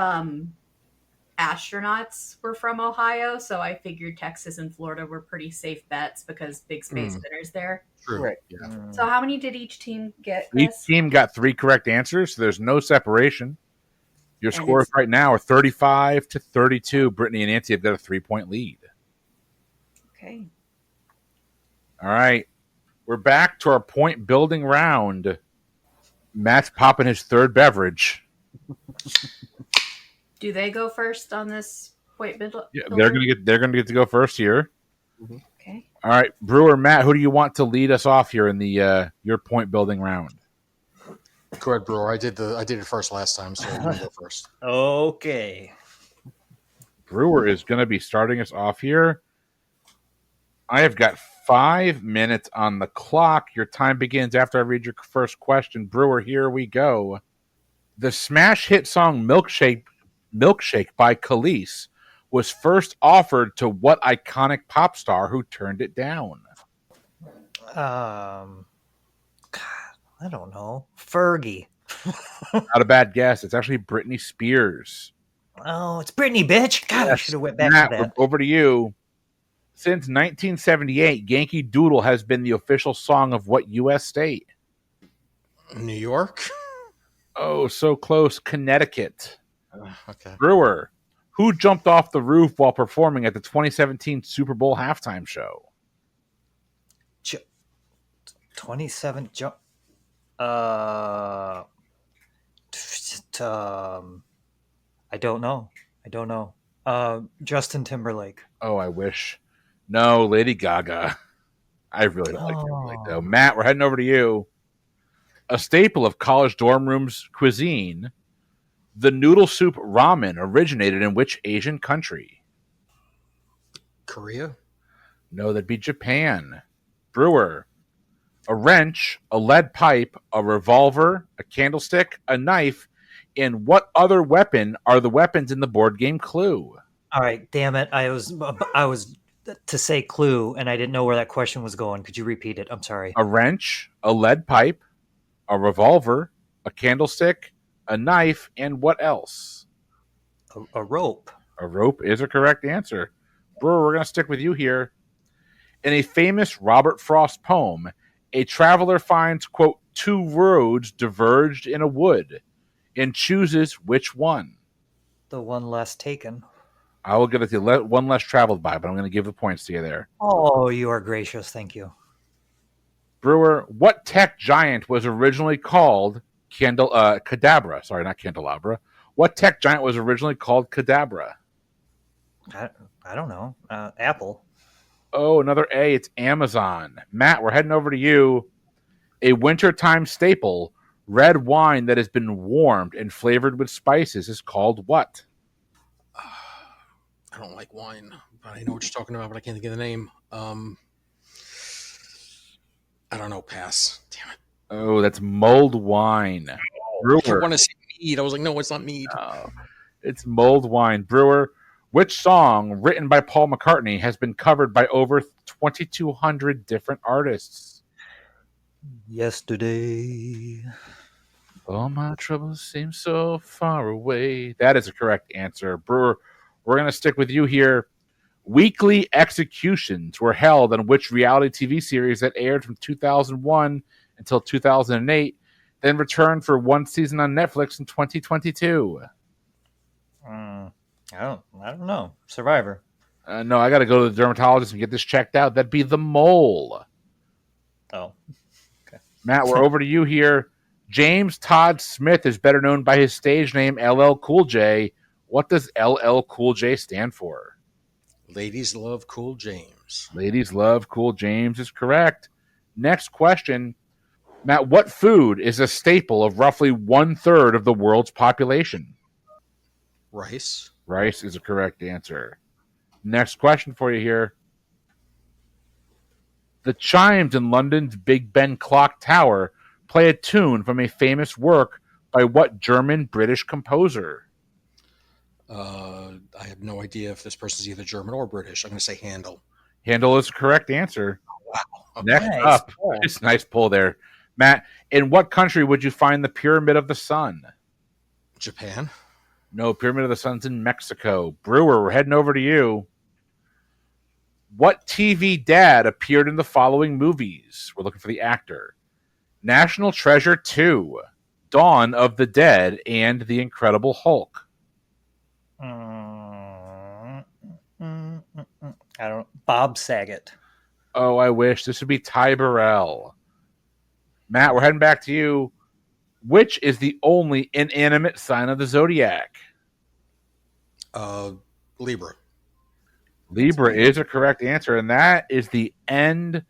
astronauts were from Ohio, so I figured Texas and Florida were pretty safe bets because big space spinners there. True. Right. Yeah. So how many did each team get, Chris? Each team got 3 correct answers, so there's no separation. Your And scores right now are 35-32. Brittany and Nanci have got a 3-point lead. Okay. All right. We're back to our point building round. Matt's popping his third beverage. Do they go first on this point builder? Yeah, they're gonna get to go first here. Okay. All right, Brewer, Matt, who do you want to lead us off here in the your point building round? Go ahead, Brewer. I did it first last time, so I'm gonna go first. Okay. Brewer is going to be starting us off here. I have got 5 minutes on the clock. Your time begins after I read your first question. Brewer, here we go. The smash hit song Milkshake by Khalees was first offered to what iconic pop star who turned it down? God, I don't know. Fergie. Not a bad guess. It's actually Britney Spears. Oh, it's Brittany, bitch. God, I Yes. should have went back Matt, to that. over to you. Since 1978, Yankee Doodle has been the official song of what U.S. state? New York. Oh, so close. Connecticut. Okay. Brewer, who jumped off the roof while performing at the 2017 Super Bowl halftime show? 27 jump. I don't know. Justin Timberlake. Oh, I wish. No, Lady Gaga. I really don't like Timberlake, though. Matt, we're heading over to you. A staple of college dorm rooms cuisine, the noodle soup ramen originated in which Asian country? Korea. No, that'd be Japan. Brewer, a wrench, a lead pipe, a revolver, a candlestick, a knife, and what other weapon are the weapons in the board game Clue? All right, damn it. I was to say Clue, and I didn't know where that question was going. Could you repeat it? I'm sorry. A wrench, a lead pipe, a revolver, a candlestick, a knife, and what else? A rope. A rope is a correct answer. Brewer, we're going to stick with you here. In a famous Robert Frost poem, a traveler finds, quote, 2 roads diverged in a wood and chooses which one? The one less taken. I will give it to you. One less traveled by, but I'm going to give the points to you there. Oh, you are gracious. Thank you. Brewer, what tech giant was originally called Cadabra? Sorry, not Candelabra. What tech giant was originally called Cadabra? I don't know. Apple. Oh, another A. It's Amazon. Matt, we're heading over to you. A wintertime staple, red wine that has been warmed and flavored with spices is called what? I don't like wine, but I know what you're talking about, but I can't think of the name. I don't know. Pass. Damn it. Oh, that's mulled wine. I want to say mead. I was like, no, it's not mead. It's mulled wine. Brewer, which song written by Paul McCartney has been covered by over 2,200 different artists? Yesterday. All my troubles seem so far away. That is a correct answer. Brewer, we're going to stick with you here. Weekly executions were held on which reality TV series that aired from 2001 until 2008, then returned for one season on Netflix in 2022? I don't know. Survivor. No, I got to go to the dermatologist and get this checked out. That'd be The Mole. Oh. Matt, we're over to you here. James Todd Smith is better known by his stage name LL Cool J. What does LL Cool J stand for? Ladies love Cool James. Ladies love Cool James is correct. Next question. Matt, what food is a staple of roughly 1/3 of the world's population? Rice. Rice is a correct answer. Next question for you here. The chimes in London's Big Ben clock tower play a tune from a famous work by what German-British composer? I have no idea if this person's either German or British. I'm going to say Handel. Handel is the correct answer. Wow. Next Nice up, pull. it's a nice pull there. Matt, in what country would you find the Pyramid of the Sun? Japan. No, Pyramid of the Sun's in Mexico. Brewer, we're heading over to you. What TV dad appeared in the following movies? We're looking for the actor. National Treasure 2, Dawn of the Dead, and The Incredible Hulk. I don't. Bob Saget. Oh, I wish. This would be Ty Burrell. Matt, we're heading back to you. Which is the only inanimate sign of the zodiac? Libra. Libra is a correct answer, and that is the end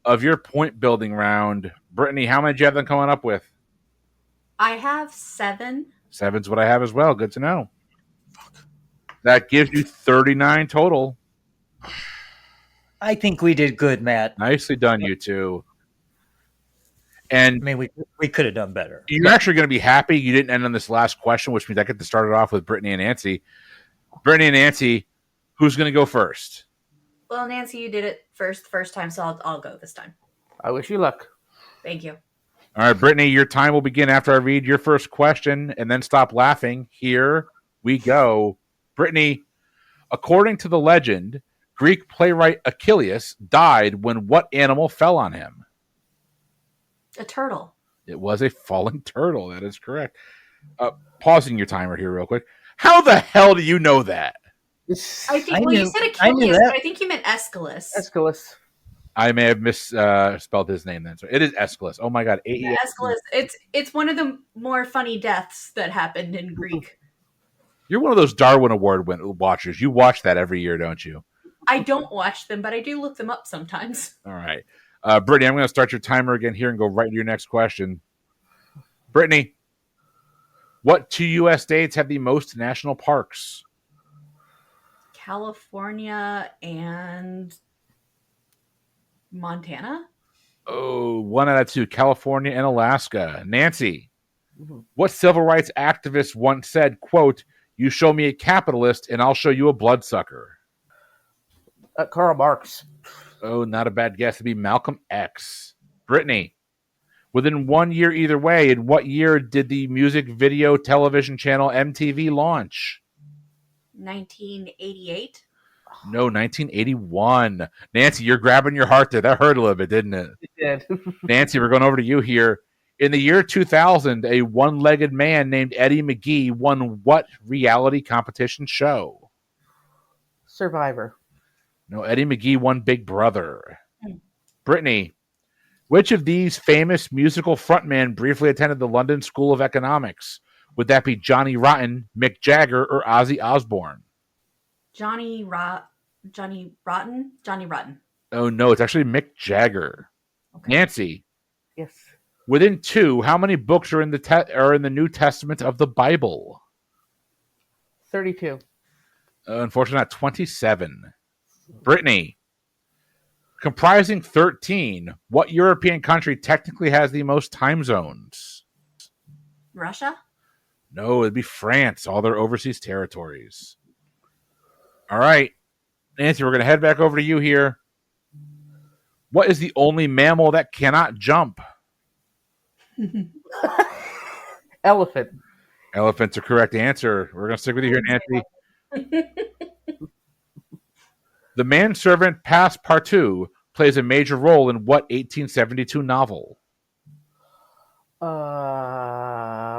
of your point building round. Brittany, how many do you have them coming up with? I have 7. 7's what I have as well. Good to know. That gives you 39 total. I think we did good, Matt. Nicely done, you two. I And mean, we could have done better. you're actually going to be happy you didn't end on this last question, which means I get to start it off with Brittany and Nanci. Brittany and Nanci, who's going to go first? Well, Nancy, you did it first time, so I'll go this time. I wish you luck. Thank you. All right, Brittany, your time will begin after I read your first question, and then stop laughing. Here we go. Brittany, according to the legend, Greek playwright Achilles died when what animal fell on him? A turtle. It was a falling turtle. That is correct. Pausing your timer here real quick. How the hell do you know that? I think, I well, you knew- said I knew Achilles, that. but I think you meant Aeschylus. Aeschylus. I may have misspelled his name then. So it is Aeschylus. Oh my God. Yeah, Aeschylus. It's one of the more funny deaths that happened in Greek. You're one of those Darwin Award watchers. You watch that every year, don't you? I don't watch them, but I do look them up sometimes. All right. Brittany, I'm going to start your timer again here and go right to your next question. Brittany, what 2 U.S. states have the most national parks? California and Montana? Oh, 1 out of 2. California and Alaska. Nanci, Mhm. what civil rights activist once said, quote, "You show me a capitalist and I'll show you a bloodsucker"? Karl Marx. Oh, not a bad guess. It'd be Malcolm X. Brittany, within 1 year either way, in what year did the music video television channel MTV launch? 1988? No, 1981. Nanci, you're grabbing your heart there. That hurt a little bit, didn't it? It did. Nanci, we're going over to you here. In the year 2000, a one-legged man named Eddie McGee won what reality competition show? Survivor. No, Eddie McGee won Big Brother. Brittany, which of these famous musical frontmen briefly attended the London School of Economics? Would that be Johnny Rotten, Mick Jagger, or Ozzy Osbourne? Johnny Rotten? Johnny Rotten. Oh, no, it's actually Mick Jagger. Okay. Nanci, Yes. within 2, how many books are in the New Testament of the Bible? 32. Unfortunately, not 27. Brittany, comprising 13, what European country technically has the most time zones? Russia? No, it'd be France, all their overseas territories. All right. Nanci, we're going to head back over to you here. What is the only mammal that cannot jump? Elephant. Elephant's a correct answer. We're going to stick with you here, Nanci. The manservant Passepartout plays a major role in what 1872 novel?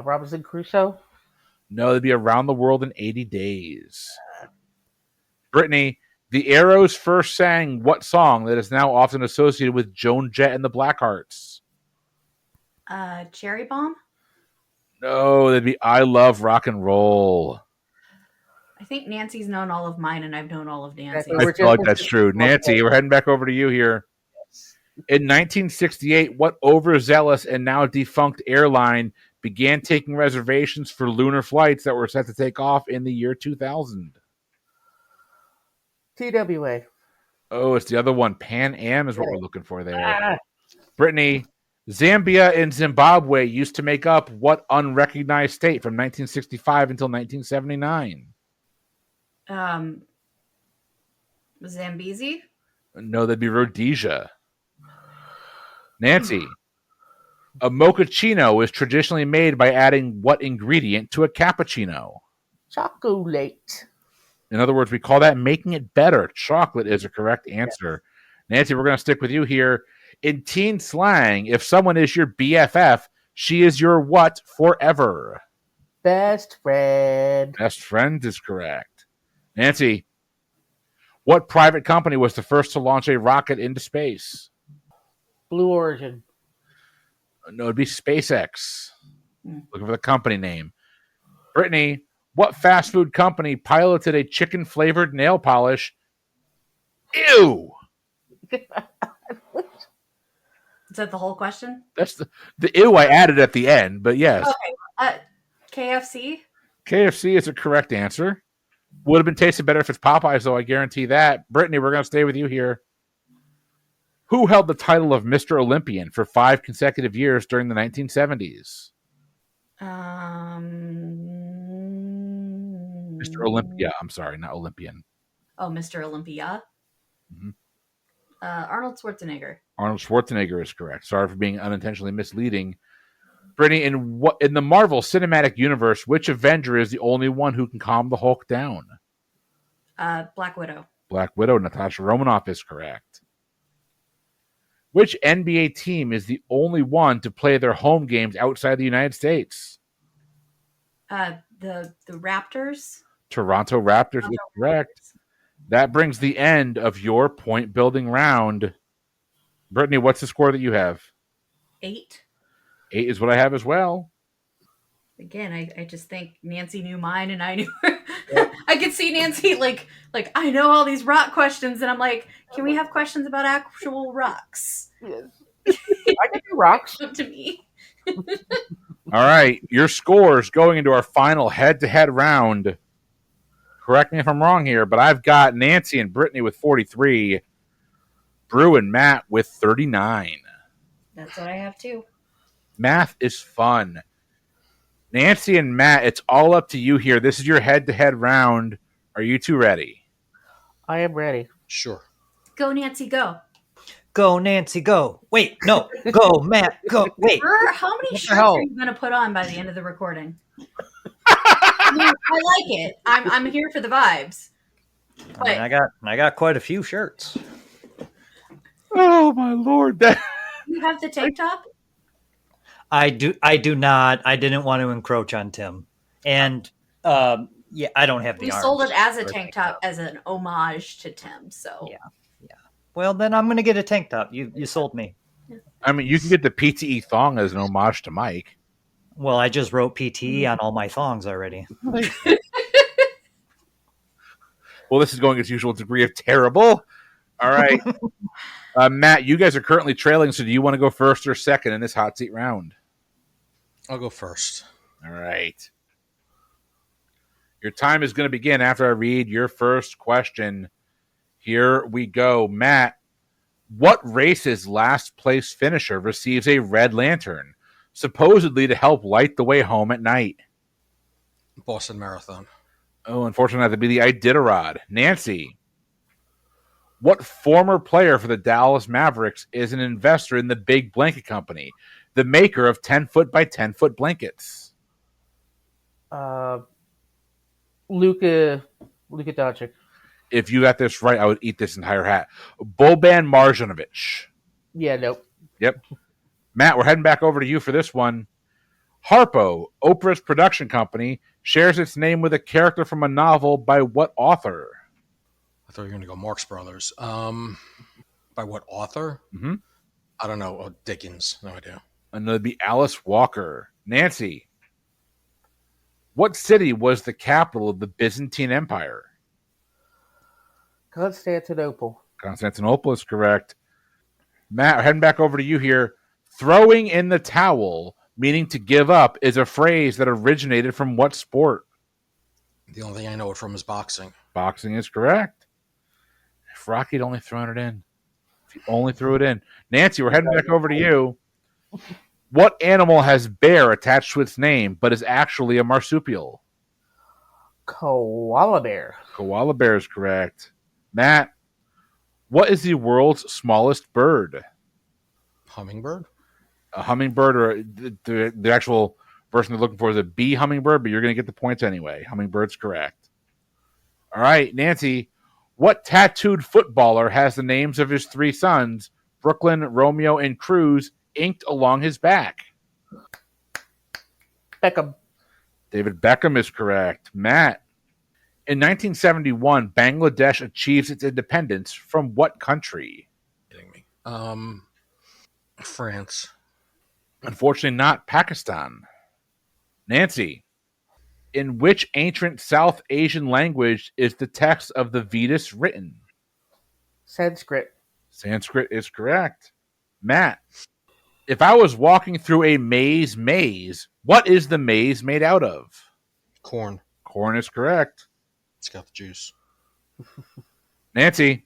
Robinson Crusoe. No, it'd be Around the World in 80 Days. Brittany, The Arrows first sang what song that is now often associated with Joan Jett and the Blackhearts? Cherry Bomb? No, that'd be I Love Rock and Roll. I think Nancy's known all of mine, and I've known all of Nancy's. I feel like that's true. Nanci, we're heading back over to you here. In 1968, what overzealous and now defunct airline began taking reservations for lunar flights that were set to take off in the year 2000? TWA. Oh, it's the other one. Pan Am is what we're looking for there. Brittany, Zambia and Zimbabwe used to make up what unrecognized state from 1965 until 1979? Zambezi? No, that'd be Rhodesia. Nanci, a mochaccino is traditionally made by adding what ingredient to a cappuccino? Chocolate. In other words, we call that making it better. Chocolate is a correct answer. Yes. Nanci, we're going to stick with you here. In teen slang, if someone is your BFF, she is your what forever? Best friend. Best friend is correct. Nanci, what private company was the first to launch a rocket into space? Blue Origin. No, it'd be SpaceX. Looking for the company name. Brittany, what fast food company piloted a chicken-flavored nail polish? Ew! Is that the whole question? That's the ew I added at the end, but yes. Okay. KFC? KFC is a correct answer. Would have been tasted better if it's Popeyes, though, I guarantee that. Brittany, we're going to stay with you here. Who held the title of Mr. Olympian for 5 consecutive years during the 1970s? Mr. Olympia. I'm sorry, not Olympian. Oh, Mr. Olympia? Mm-hmm. Arnold Schwarzenegger. Arnold Schwarzenegger is correct. Sorry for being unintentionally misleading. Brittany, in the Marvel Cinematic Universe, which Avenger is the only one who can calm the Hulk down? Black Widow. Black Widow. Natasha Romanoff is correct. Which NBA team is the only one to play their home games outside the United States? The Raptors. Toronto Raptors is correct. That brings the end of your point-building round. Brittany, what's the score that you have? 8. 8 is what I have as well. Again, I just think Nanci knew mine, and I knew I could see Nanci like I know all these rock questions, and I'm like, can we have questions about actual rocks? Yes. I can do rocks. Up to me. All right, your scores going into our final head-to-head round. Correct me if I'm wrong here, but I've got Nanci and Brittany with 43, Brew and Matt with 39. That's what I have too. Math is fun. Nanci and Matt, it's all up to you here. This is your head-to-head round. Are you two ready? I am ready. Sure. Go, Nanci, go. Go, Nanci, go. Wait, no. Go, Matt, go. Wait. How many shirts are you going to put on by the end of the recording? I like it. I'm here for the vibes. I mean, I got quite a few shirts. Oh, my Lord. You have the tank top? I do not. I didn't want to encroach on Tim. And yeah, I don't have the arms. We sold it as a tank top as an homage to Tim, so yeah. Well, then I'm going to get a tank top. You sold me. I mean, you can get the PTE thong as an homage to Mike. Well, I just wrote PTE on all my thongs already. Well, this is going its usual degree of terrible. All right. Matt, you guys are currently trailing, so do you want to go first or second in this hot seat round? I'll go first. All right. Your time is going to begin after I read your first question. Here we go. Matt, what race's last place finisher receives a red lantern, supposedly to help light the way home at night? Boston Marathon. Oh, unfortunately, that'd be the Iditarod. Nanci, what former player for the Dallas Mavericks is an investor in the Big Blanket Company, the maker of 10-foot by 10-foot blankets? Luka Doncic. If you got this right, I would eat this entire hat. Boban Marjanovic. Yeah, nope. Yep. Matt, we're heading back over to you for this one. Harpo, Oprah's production company, shares its name with a character from a novel by what author? I thought you were going to go Marx Brothers. By what author? Mm-hmm. I don't know. Oh, Dickens. No idea. And that'd be Alice Walker. Nanci, what city was the capital of the Byzantine Empire? Constantinople. Constantinople is correct. Matt, heading back over to you here. Throwing in the towel, meaning to give up, is a phrase that originated from what sport? The only thing I know it from is boxing. Boxing is correct. If Rocky'd only thrown it in. If he only threw it in. Nanci, we're heading back over to you. What animal has bear attached to its name, but is actually a marsupial? Koala bear. Koala bear is correct. Matt, what is the world's smallest bird? Hummingbird? A hummingbird, or the actual version they're looking for is a bee hummingbird, but you're going to get the points anyway. Hummingbird's correct. All right, Nanci, what tattooed footballer has the names of his three sons, Brooklyn, Romeo, and Cruz, inked along his back? Beckham. David Beckham is correct. Matt, in 1971, Bangladesh achieves its independence from what country? Kidding me. France. Unfortunately, not Pakistan. Nanci, in which ancient South Asian language is the text of the Vedas written? Sanskrit. Sanskrit is correct. Matt, if I was walking through a maze, what is the maze made out of? Corn. Corn is correct. It's got the juice. Nanci,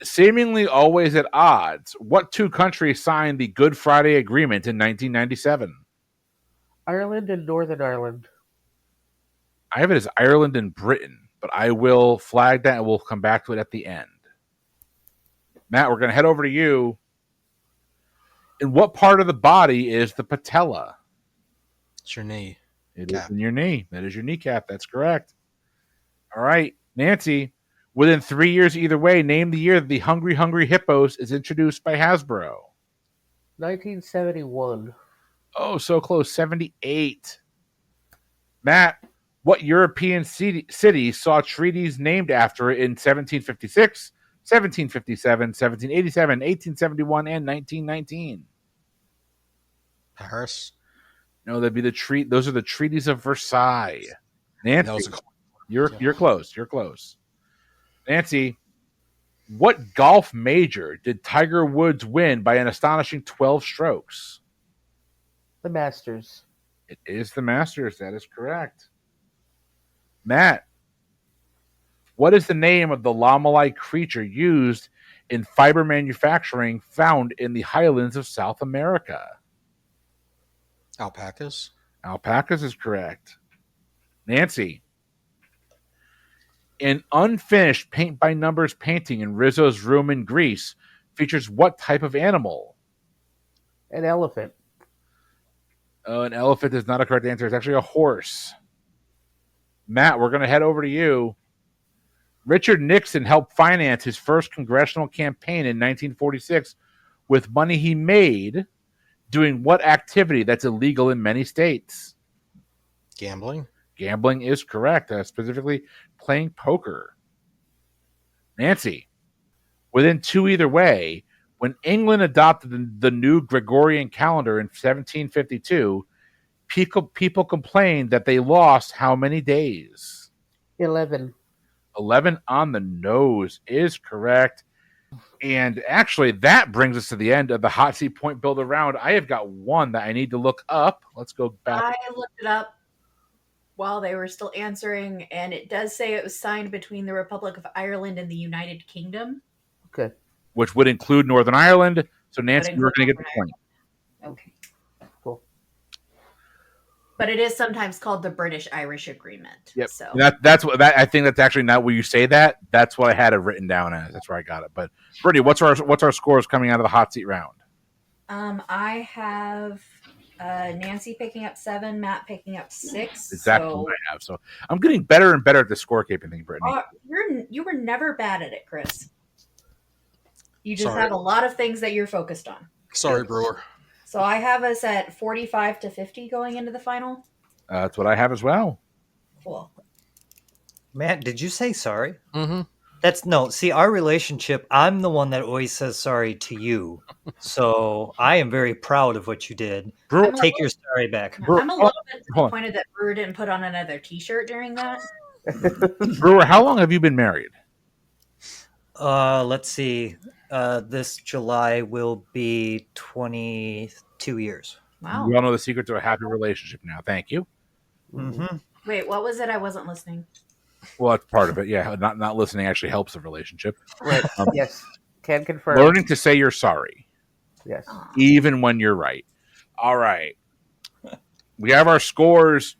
seemingly always at odds, what two countries signed the Good Friday Agreement in 1997? Ireland and Northern Ireland. I have it as Ireland and Britain, but I will flag that and we'll come back to it at the end. Matt, we're going to head over to you. In what part of the body is the patella? It's your knee. It is in your knee. That is your kneecap. That's correct. All right, Nanci, within 3 years either way, name the year that the Hungry Hungry Hippos is introduced by Hasbro. 1971. Oh, so close. 78. Matt, what European city saw treaties named after it in 1756, 1757, 1787, 1871, and 1919? Paris. No, that'd be those are the treaties of Versailles. Nanci, you're close. You're close. Nanci, what golf major did Tiger Woods win by an astonishing 12 strokes? The Masters. It is the Masters. That is correct. Matt, what is the name of the llama-like creature used in fiber manufacturing found in the highlands of South America? Alpacas. Alpacas is correct. Nanci, an unfinished paint-by-numbers painting in Rizzo's room in Greece features what type of animal? An elephant. An elephant is not a correct answer. It's actually a horse. Matt, we're going to head over to you. Richard Nixon helped finance his first congressional campaign in 1946 with money he made doing what activity that's illegal in many states? Gambling. Gambling is correct, specifically playing poker. Nanci, within two either way, when England adopted the new Gregorian calendar in 1752, people complained that they lost how many days? 11. 11 on the nose is correct. And actually, that brings us to the end of the Hot Seat Point Builder round. I have got one that I need to look up. Let's go back. I looked it up while they were still answering, and it does say it was signed between the Republic of Ireland and the United Kingdom. Okay. Which would include Northern Ireland. So, Nanci, you're going to get the point. Okay. Cool. But it is sometimes called the British-Irish Agreement. Yep. So That's what I think. That's actually not where you say that. That's what I had it written down as. That's where I got it. But Brittany, what's our scores coming out of the hot seat round? I have Nanci picking up 7, Matt picking up 6. Exactly what I have. So I'm getting better and better at the scorekeeping thing, Brittany. You were never bad at it, Chris. You just Sorry. have a lot of things that you're focused on. Sorry, Brewer. So I have us at 45 to 50 going into the final. That's what I have as well. Cool. Matt, did you say sorry? Mm-hmm. That's no. See, our relationship. I'm the one that always says sorry to you, so I am very proud of what you did. Brewer, Take your sorry back. Brewer, I'm a little bit hold on. disappointed that Brewer didn't put on another T-shirt during that. Brewer, how long have you been married? Let's see. This July will be 22 years. Wow. We all know the secret to a happy relationship now. Thank you. Mm-hmm. Wait, what was it? I wasn't listening. Well, that's part of it. Yeah, not listening actually helps the relationship. Right. Yes. Can confirm. Learning to say you're sorry, Yes. Aw. even when you're right. All right. We have our scores.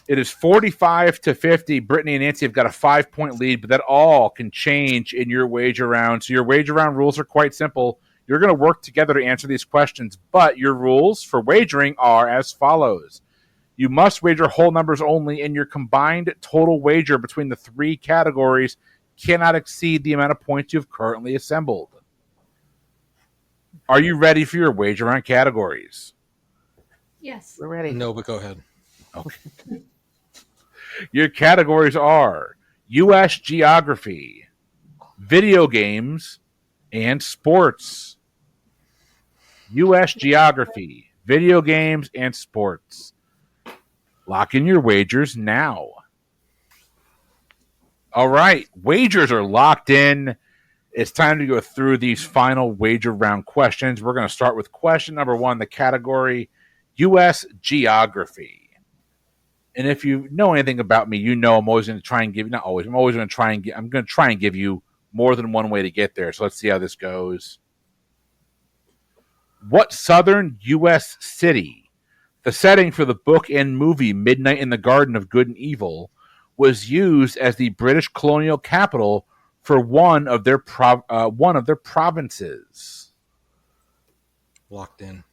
It is 45-50. Brittany and Nanci have got a 5-point lead, but that all can change in your wager round. So your wager round rules are quite simple. You're going to work together to answer these questions, but your rules for wagering are as follows. You must wager whole numbers only, and your combined total wager between the three categories cannot exceed the amount of points you've currently assembled. Are you ready for your wager round categories? Yes. We're ready. No, but go ahead. Your categories are U.S. geography, video games, and sports. U.S. geography, video games, and sports. Lock in your wagers now. All right, wagers are locked in. It's time to go through these final wager round questions. We're going to start with question number 1, the category U.S. geography. And if you know anything about me, you know I'm always going to try and give, not always, I'm always going to try and give you more than one way to get there. So let's see how this goes. What southern U.S. city, the setting for the book and movie Midnight in the Garden of Good and Evil, was used as the British colonial capital for one of their provinces? Locked in.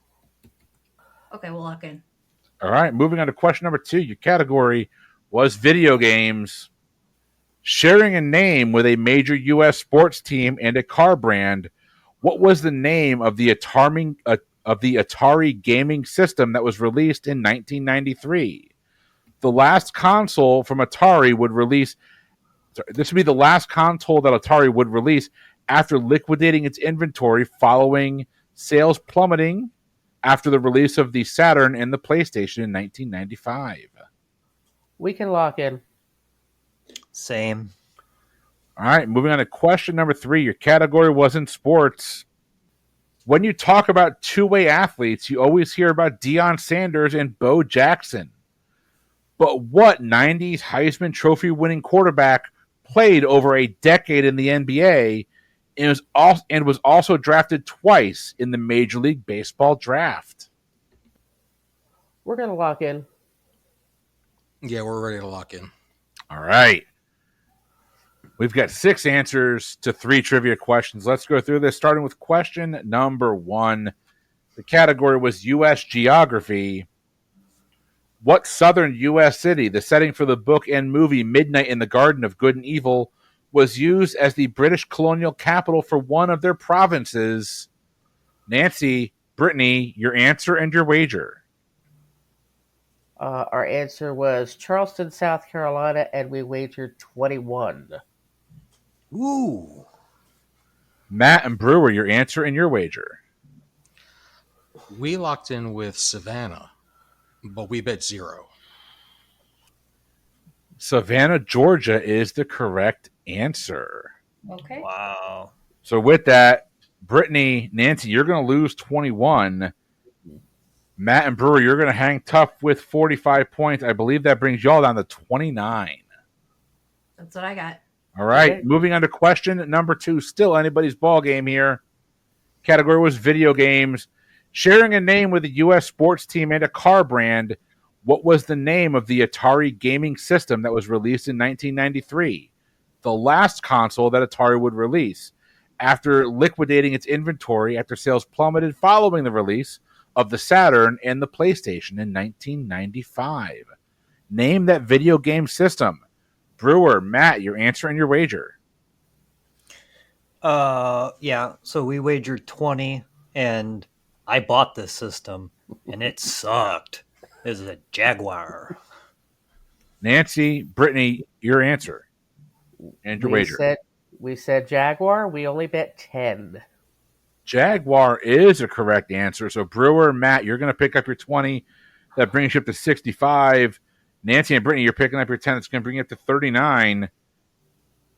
Okay, we'll lock in. All right, moving on to question number 2. Your category was video games. Sharing a name with a major U.S. sports team and a car brand, what was the name of the Atari gaming system that was released in 1993? The last console from Atari would release. This would be the last console that Atari would release after liquidating its inventory following sales plummeting after the release of the Saturn and the PlayStation in 1995. We can lock in. Same. All right, moving on to question number 3. Your category was in sports. When you talk about two-way athletes, you always hear about Deion Sanders and Bo Jackson. But what 90s Heisman Trophy winning quarterback played over a decade in the NBA and was also drafted twice in the Major League Baseball draft? We're going to lock in. Yeah, we're ready to lock in. All right. We've got 6 answers to 3 trivia questions. Let's go through this, starting with question number 1. The category was U.S. geography. What southern U.S. city, the setting for the book and movie Midnight in the Garden of Good and Evil, was used as the British colonial capital for one of their provinces? Nanci, Brittany, your answer and your wager. Our answer was Charleston, South Carolina, and we wagered 21. Ooh. Matt and Brewer, your answer and your wager. We locked in with Savannah, but we bet 0. Savannah, Georgia is the correct answer. Okay. Wow. So with that, Brittany, Nanci, you're going to lose 21. Matt and Brewer, you're going to hang tough with 45 points. I believe that brings y'all down to 29. That's what I got. All right, Okay. Moving on to question number 2. Still anybody's ball game here. Category was video games. Sharing a name with a U.S. sports team and a car brand, what was the name of the Atari gaming system that was released in 1993? The last console that Atari would release after liquidating its inventory after sales plummeted following the release of the Saturn and the PlayStation in 1995. Name that video game system. Brewer, Matt, your answer and your wager. Yeah. So we wagered 20, and I bought this system, and it sucked. This is a Jaguar. Nanci, Brittany, your answer. And your wager. We said Jaguar. We only bet 10. Jaguar is a correct answer. So Brewer, Matt, you're going to pick up your 20. That brings you up to 65. Nanci and Brittany, you're picking up your 10. It's going to bring you up to 39.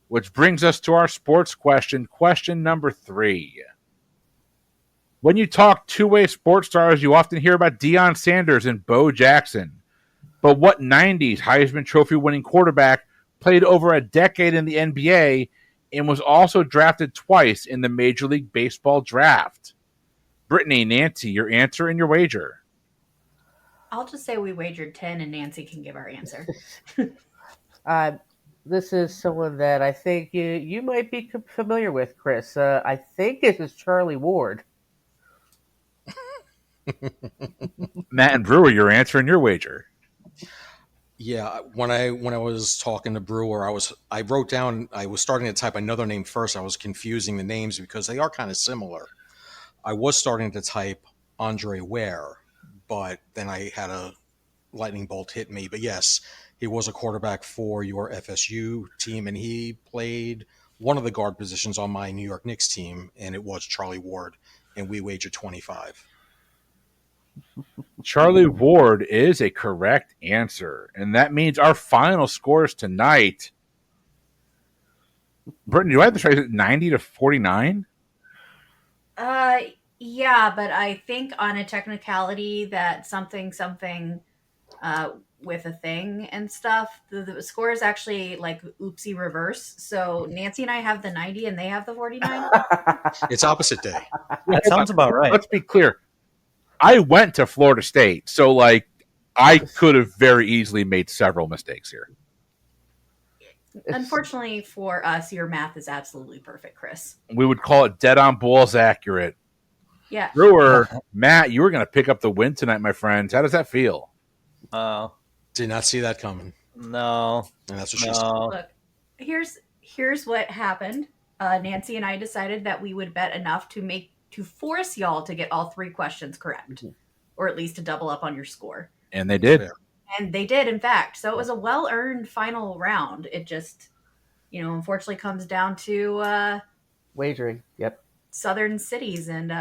Which brings us to our sports question. Question number 3. When you talk two-way sports stars, you often hear about Deion Sanders and Bo Jackson. But what 90s Heisman Trophy winning quarterback played over a decade in the NBA and was also drafted twice in the Major League Baseball draft? Brittany, Nanci, your answer and your wager. I'll just say we wagered 10 and Nanci can give our answer. This is someone that I think you might be familiar with, Chris. I think this is Charlie Ward. Matt and Brewer, your answer and your wager. Yeah, when I was talking to Brewer, I wrote down, I was starting to type another name first. I was confusing the names because they are kind of similar. I was starting to type Andre Ware, but then I had a lightning bolt hit me. But yes, he was a quarterback for your FSU team, and he played one of the guard positions on my New York Knicks team, and it was Charlie Ward, and we wagered 25. Charlie Ward is a correct answer, and that means our final scores tonight. Brittany, do I have this right? 90 to 49? Yeah, but I think on a technicality that something with a thing and stuff, the score is actually like oopsie reverse. So Nanci and I have the 90 and they have the 49. It's opposite day. That sounds about right. Let's be clear. I went to Florida State, so like I could have very easily made several mistakes here. Unfortunately for us, your math is absolutely perfect, Chris. We would call it dead on balls accurate. Yeah. Brewer, Matt, you were going to pick up the win tonight, my friends. How does that feel? Did not see that coming. No. And that's what she said. Look, here's what happened. Nanci and I decided that we would bet enough to force y'all to get all 3 questions correct, or at least to double up on your score. And they did. And they did, in fact. So it was a well-earned final round. It just, unfortunately comes down to Wagering. Yep. southern cities and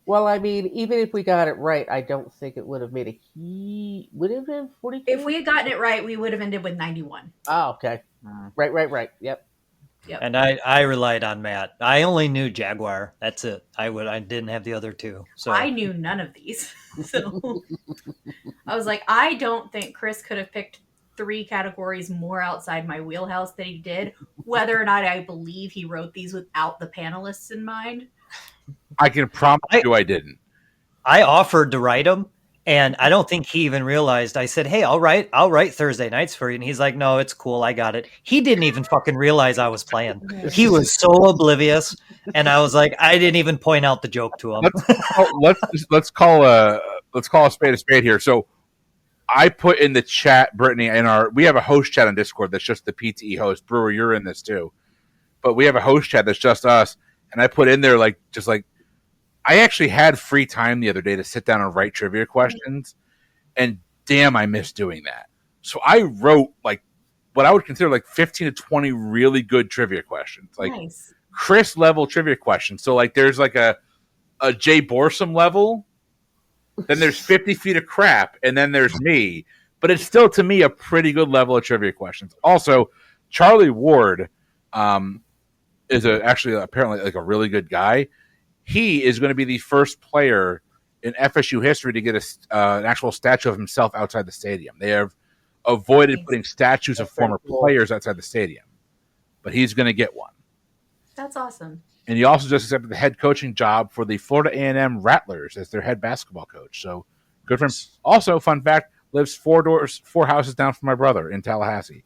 Well, I mean, even if we got it right, I don't think it would have made would it have been 42? if we had gotten it right, we would have ended with 91. Oh, okay. Right. Yep. And I relied on Matt. I only knew Jaguar. That's it. I didn't have the other 2. So I knew none of these. So I was like, I don't think Chris could have picked 3 categories more outside my wheelhouse than he did, whether or not I believe he wrote these without the panelists in mind. I can promise you I didn't. I offered to write them, and I don't think he even realized. I said, "Hey, I'll write Thursday nights for you," and he's like, "No, it's cool. I got it." He didn't even fucking realize I was playing. He was so oblivious, and I was like, I didn't even point out the joke to him. Let's call a spade here. So I put in the chat, Brittany, we have a host chat on Discord that's just the PTE host. Brewer, you're in this too, but we have a host chat that's just us, and I put in there I actually had free time the other day to sit down and write trivia questions, and damn, I miss doing that. So I wrote what I would consider 15 to 20 really good trivia questions, Nice. Chris level trivia questions. So there's a Jay Borsum level, then there's 50 feet of crap, and then there's me. But it's still, to me, a pretty good level of trivia questions. Also, Charlie Ward is actually apparently a really good guy. He is going to be the first player in FSU history to get an actual statue of himself outside the stadium. They have avoided putting statues of former players outside the stadium, but he's going to get one. That's awesome. And he also just accepted the head coaching job for the Florida A&M Rattlers as their head basketball coach. So good for him. Also, fun fact, lives 4 houses down from my brother in Tallahassee.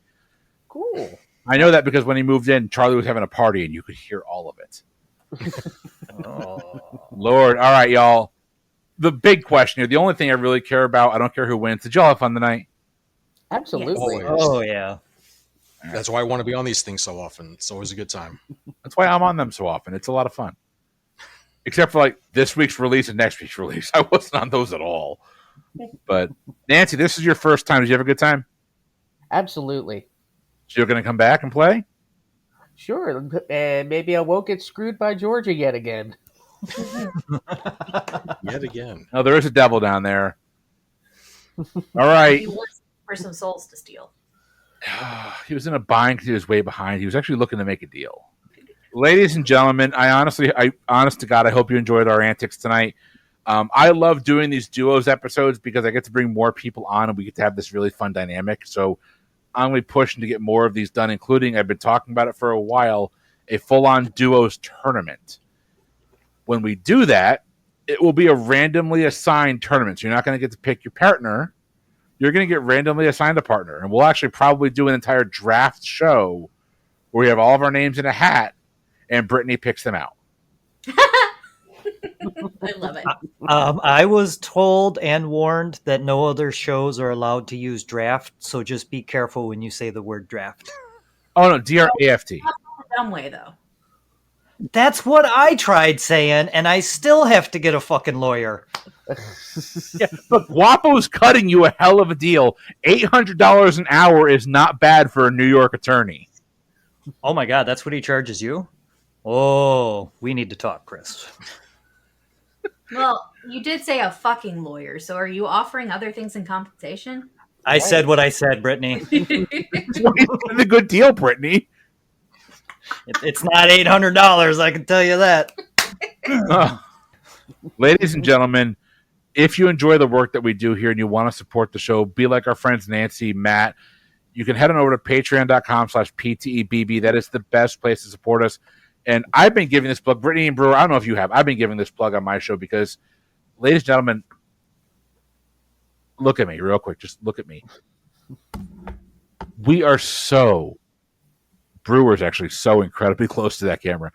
Cool. I know that because when he moved in, Charlie was having a party and you could hear all of it. Lord. All right, y'all. The big question here, the only thing I really care about, I don't care who wins. Did y'all have fun tonight? Absolutely. Yes. Oh, yeah. That's why I want to be on these things so often. It's always a good time. That's why I'm on them so often. It's a lot of fun. Except for this week's release and next week's release. I wasn't on those at all. But Nanci, this is your first time. Did you have a good time? Absolutely. So you're going to come back and play? Sure, and maybe I won't get screwed by Georgia yet again. Yet again. No, there is a devil down there. All right. He was for some souls to steal. He was in a bind because he was way behind. He was actually looking to make a deal. Ladies and gentlemen, honest to God, I hope you enjoyed our antics tonight. I love doing these duos episodes because I get to bring more people on and we get to have this really fun dynamic. So I'm going to be pushing to get more of these done, including, I've been talking about it for a while, a full-on duos tournament. When we do that, it will be a randomly assigned tournament. So you're not going to get to pick your partner. You're going to get randomly assigned a partner. And we'll actually probably do an entire draft show where we have all of our names in a hat and Brittany picks them out. I love it. I was told and warned that no other shows are allowed to use draft, so just be careful when you say the word draft. Oh, no, D-R-A-F-T. Not the dumb way, though. That's what I tried saying, and I still have to get a fucking lawyer. Yeah, look, Guapo's cutting you a hell of a deal. $800 an hour is not bad for a New York attorney. Oh my God, that's what he charges you? Oh, we need to talk, Chris. Well, you did say a fucking lawyer, so are you offering other things in compensation? I said what I said, Brittany. It's a good deal, Brittany. It's not $800, I can tell you that. Ladies and gentlemen, if you enjoy the work that we do here and you want to support the show, be like our friends Nanci, Matt, you can head on over to patreon.com/PTEBB. That is the best place to support us. And I've been giving this plug, Brittany and Brewer, I don't know if you have, I've been giving this plug on my show because, ladies and gentlemen, look at me real quick. Just look at me. We are Brewer's actually so incredibly close to that camera.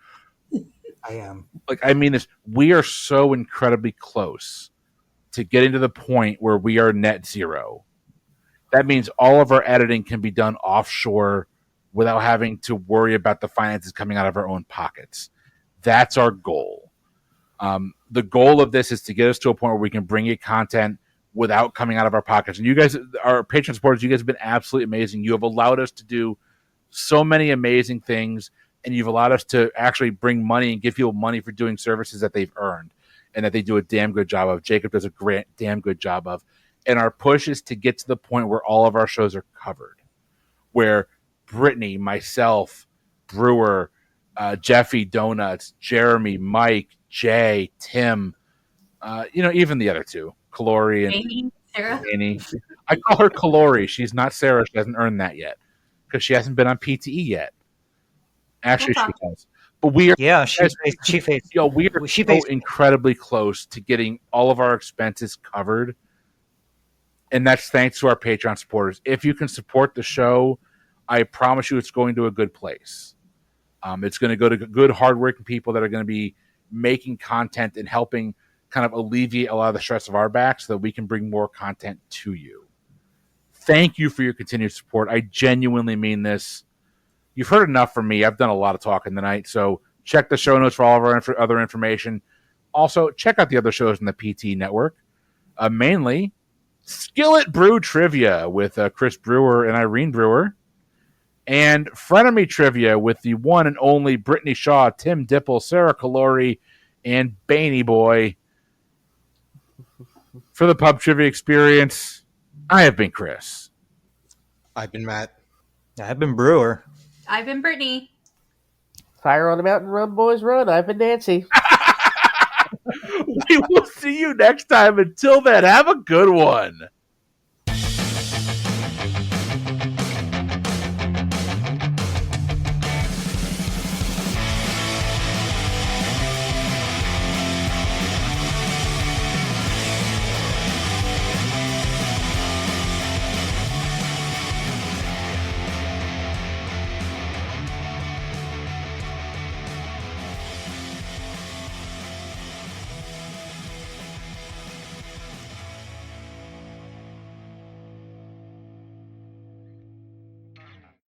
I am. I mean this, we are so incredibly close to getting to the point where we are net zero. That means all of our editing can be done offshore without having to worry about the finances coming out of our own pockets. That's our goal. The goal of this is to get us to a point where we can bring you content without coming out of our pockets. And you guys, our Patreon supporters, you guys have been absolutely amazing. You have allowed us to do so many amazing things, and you've allowed us to actually bring money and give people money for doing services that they've earned and that they do a damn good job of. Jacob does a damn good job of. And our push is to get to the point where all of our shows are covered, where Brittany, myself, Brewer, Jeffy Donuts, Jeremy, Mike, Jay, Tim, even the other two, Kalori and Amy, Sarah? Amy. I call her Kalori. She's not Sarah. She hasn't earned that yet because she hasn't been on PTE yet. Actually, she has. But we are, yeah, she faced. We are so incredibly close to getting all of our expenses covered. And that's thanks to our Patreon supporters. If you can support the show, I promise you it's going to a good place. It's going to go to good, hardworking people that are going to be making content and helping kind of alleviate a lot of the stress of our back so that we can bring more content to you. Thank you for your continued support. I genuinely mean this. You've heard enough from me. I've done a lot of talking tonight, so check the show notes for all of our other information. Also, check out the other shows in the PT network. Mainly, Skillet Brew Trivia with Chris Brewer and Irene Brewer. And Frenemy Trivia with the one and only Brittany Shaw, Tim Dipple, Sarah Kalori, and Baney Boy. For the Pub Trivia Experience, I have been Chris. I've been Matt. I've been Brewer. I've been Brittany. Fire on the mountain, run, boys, run. I've been Nanci. We will see you next time. Until then, have a good one.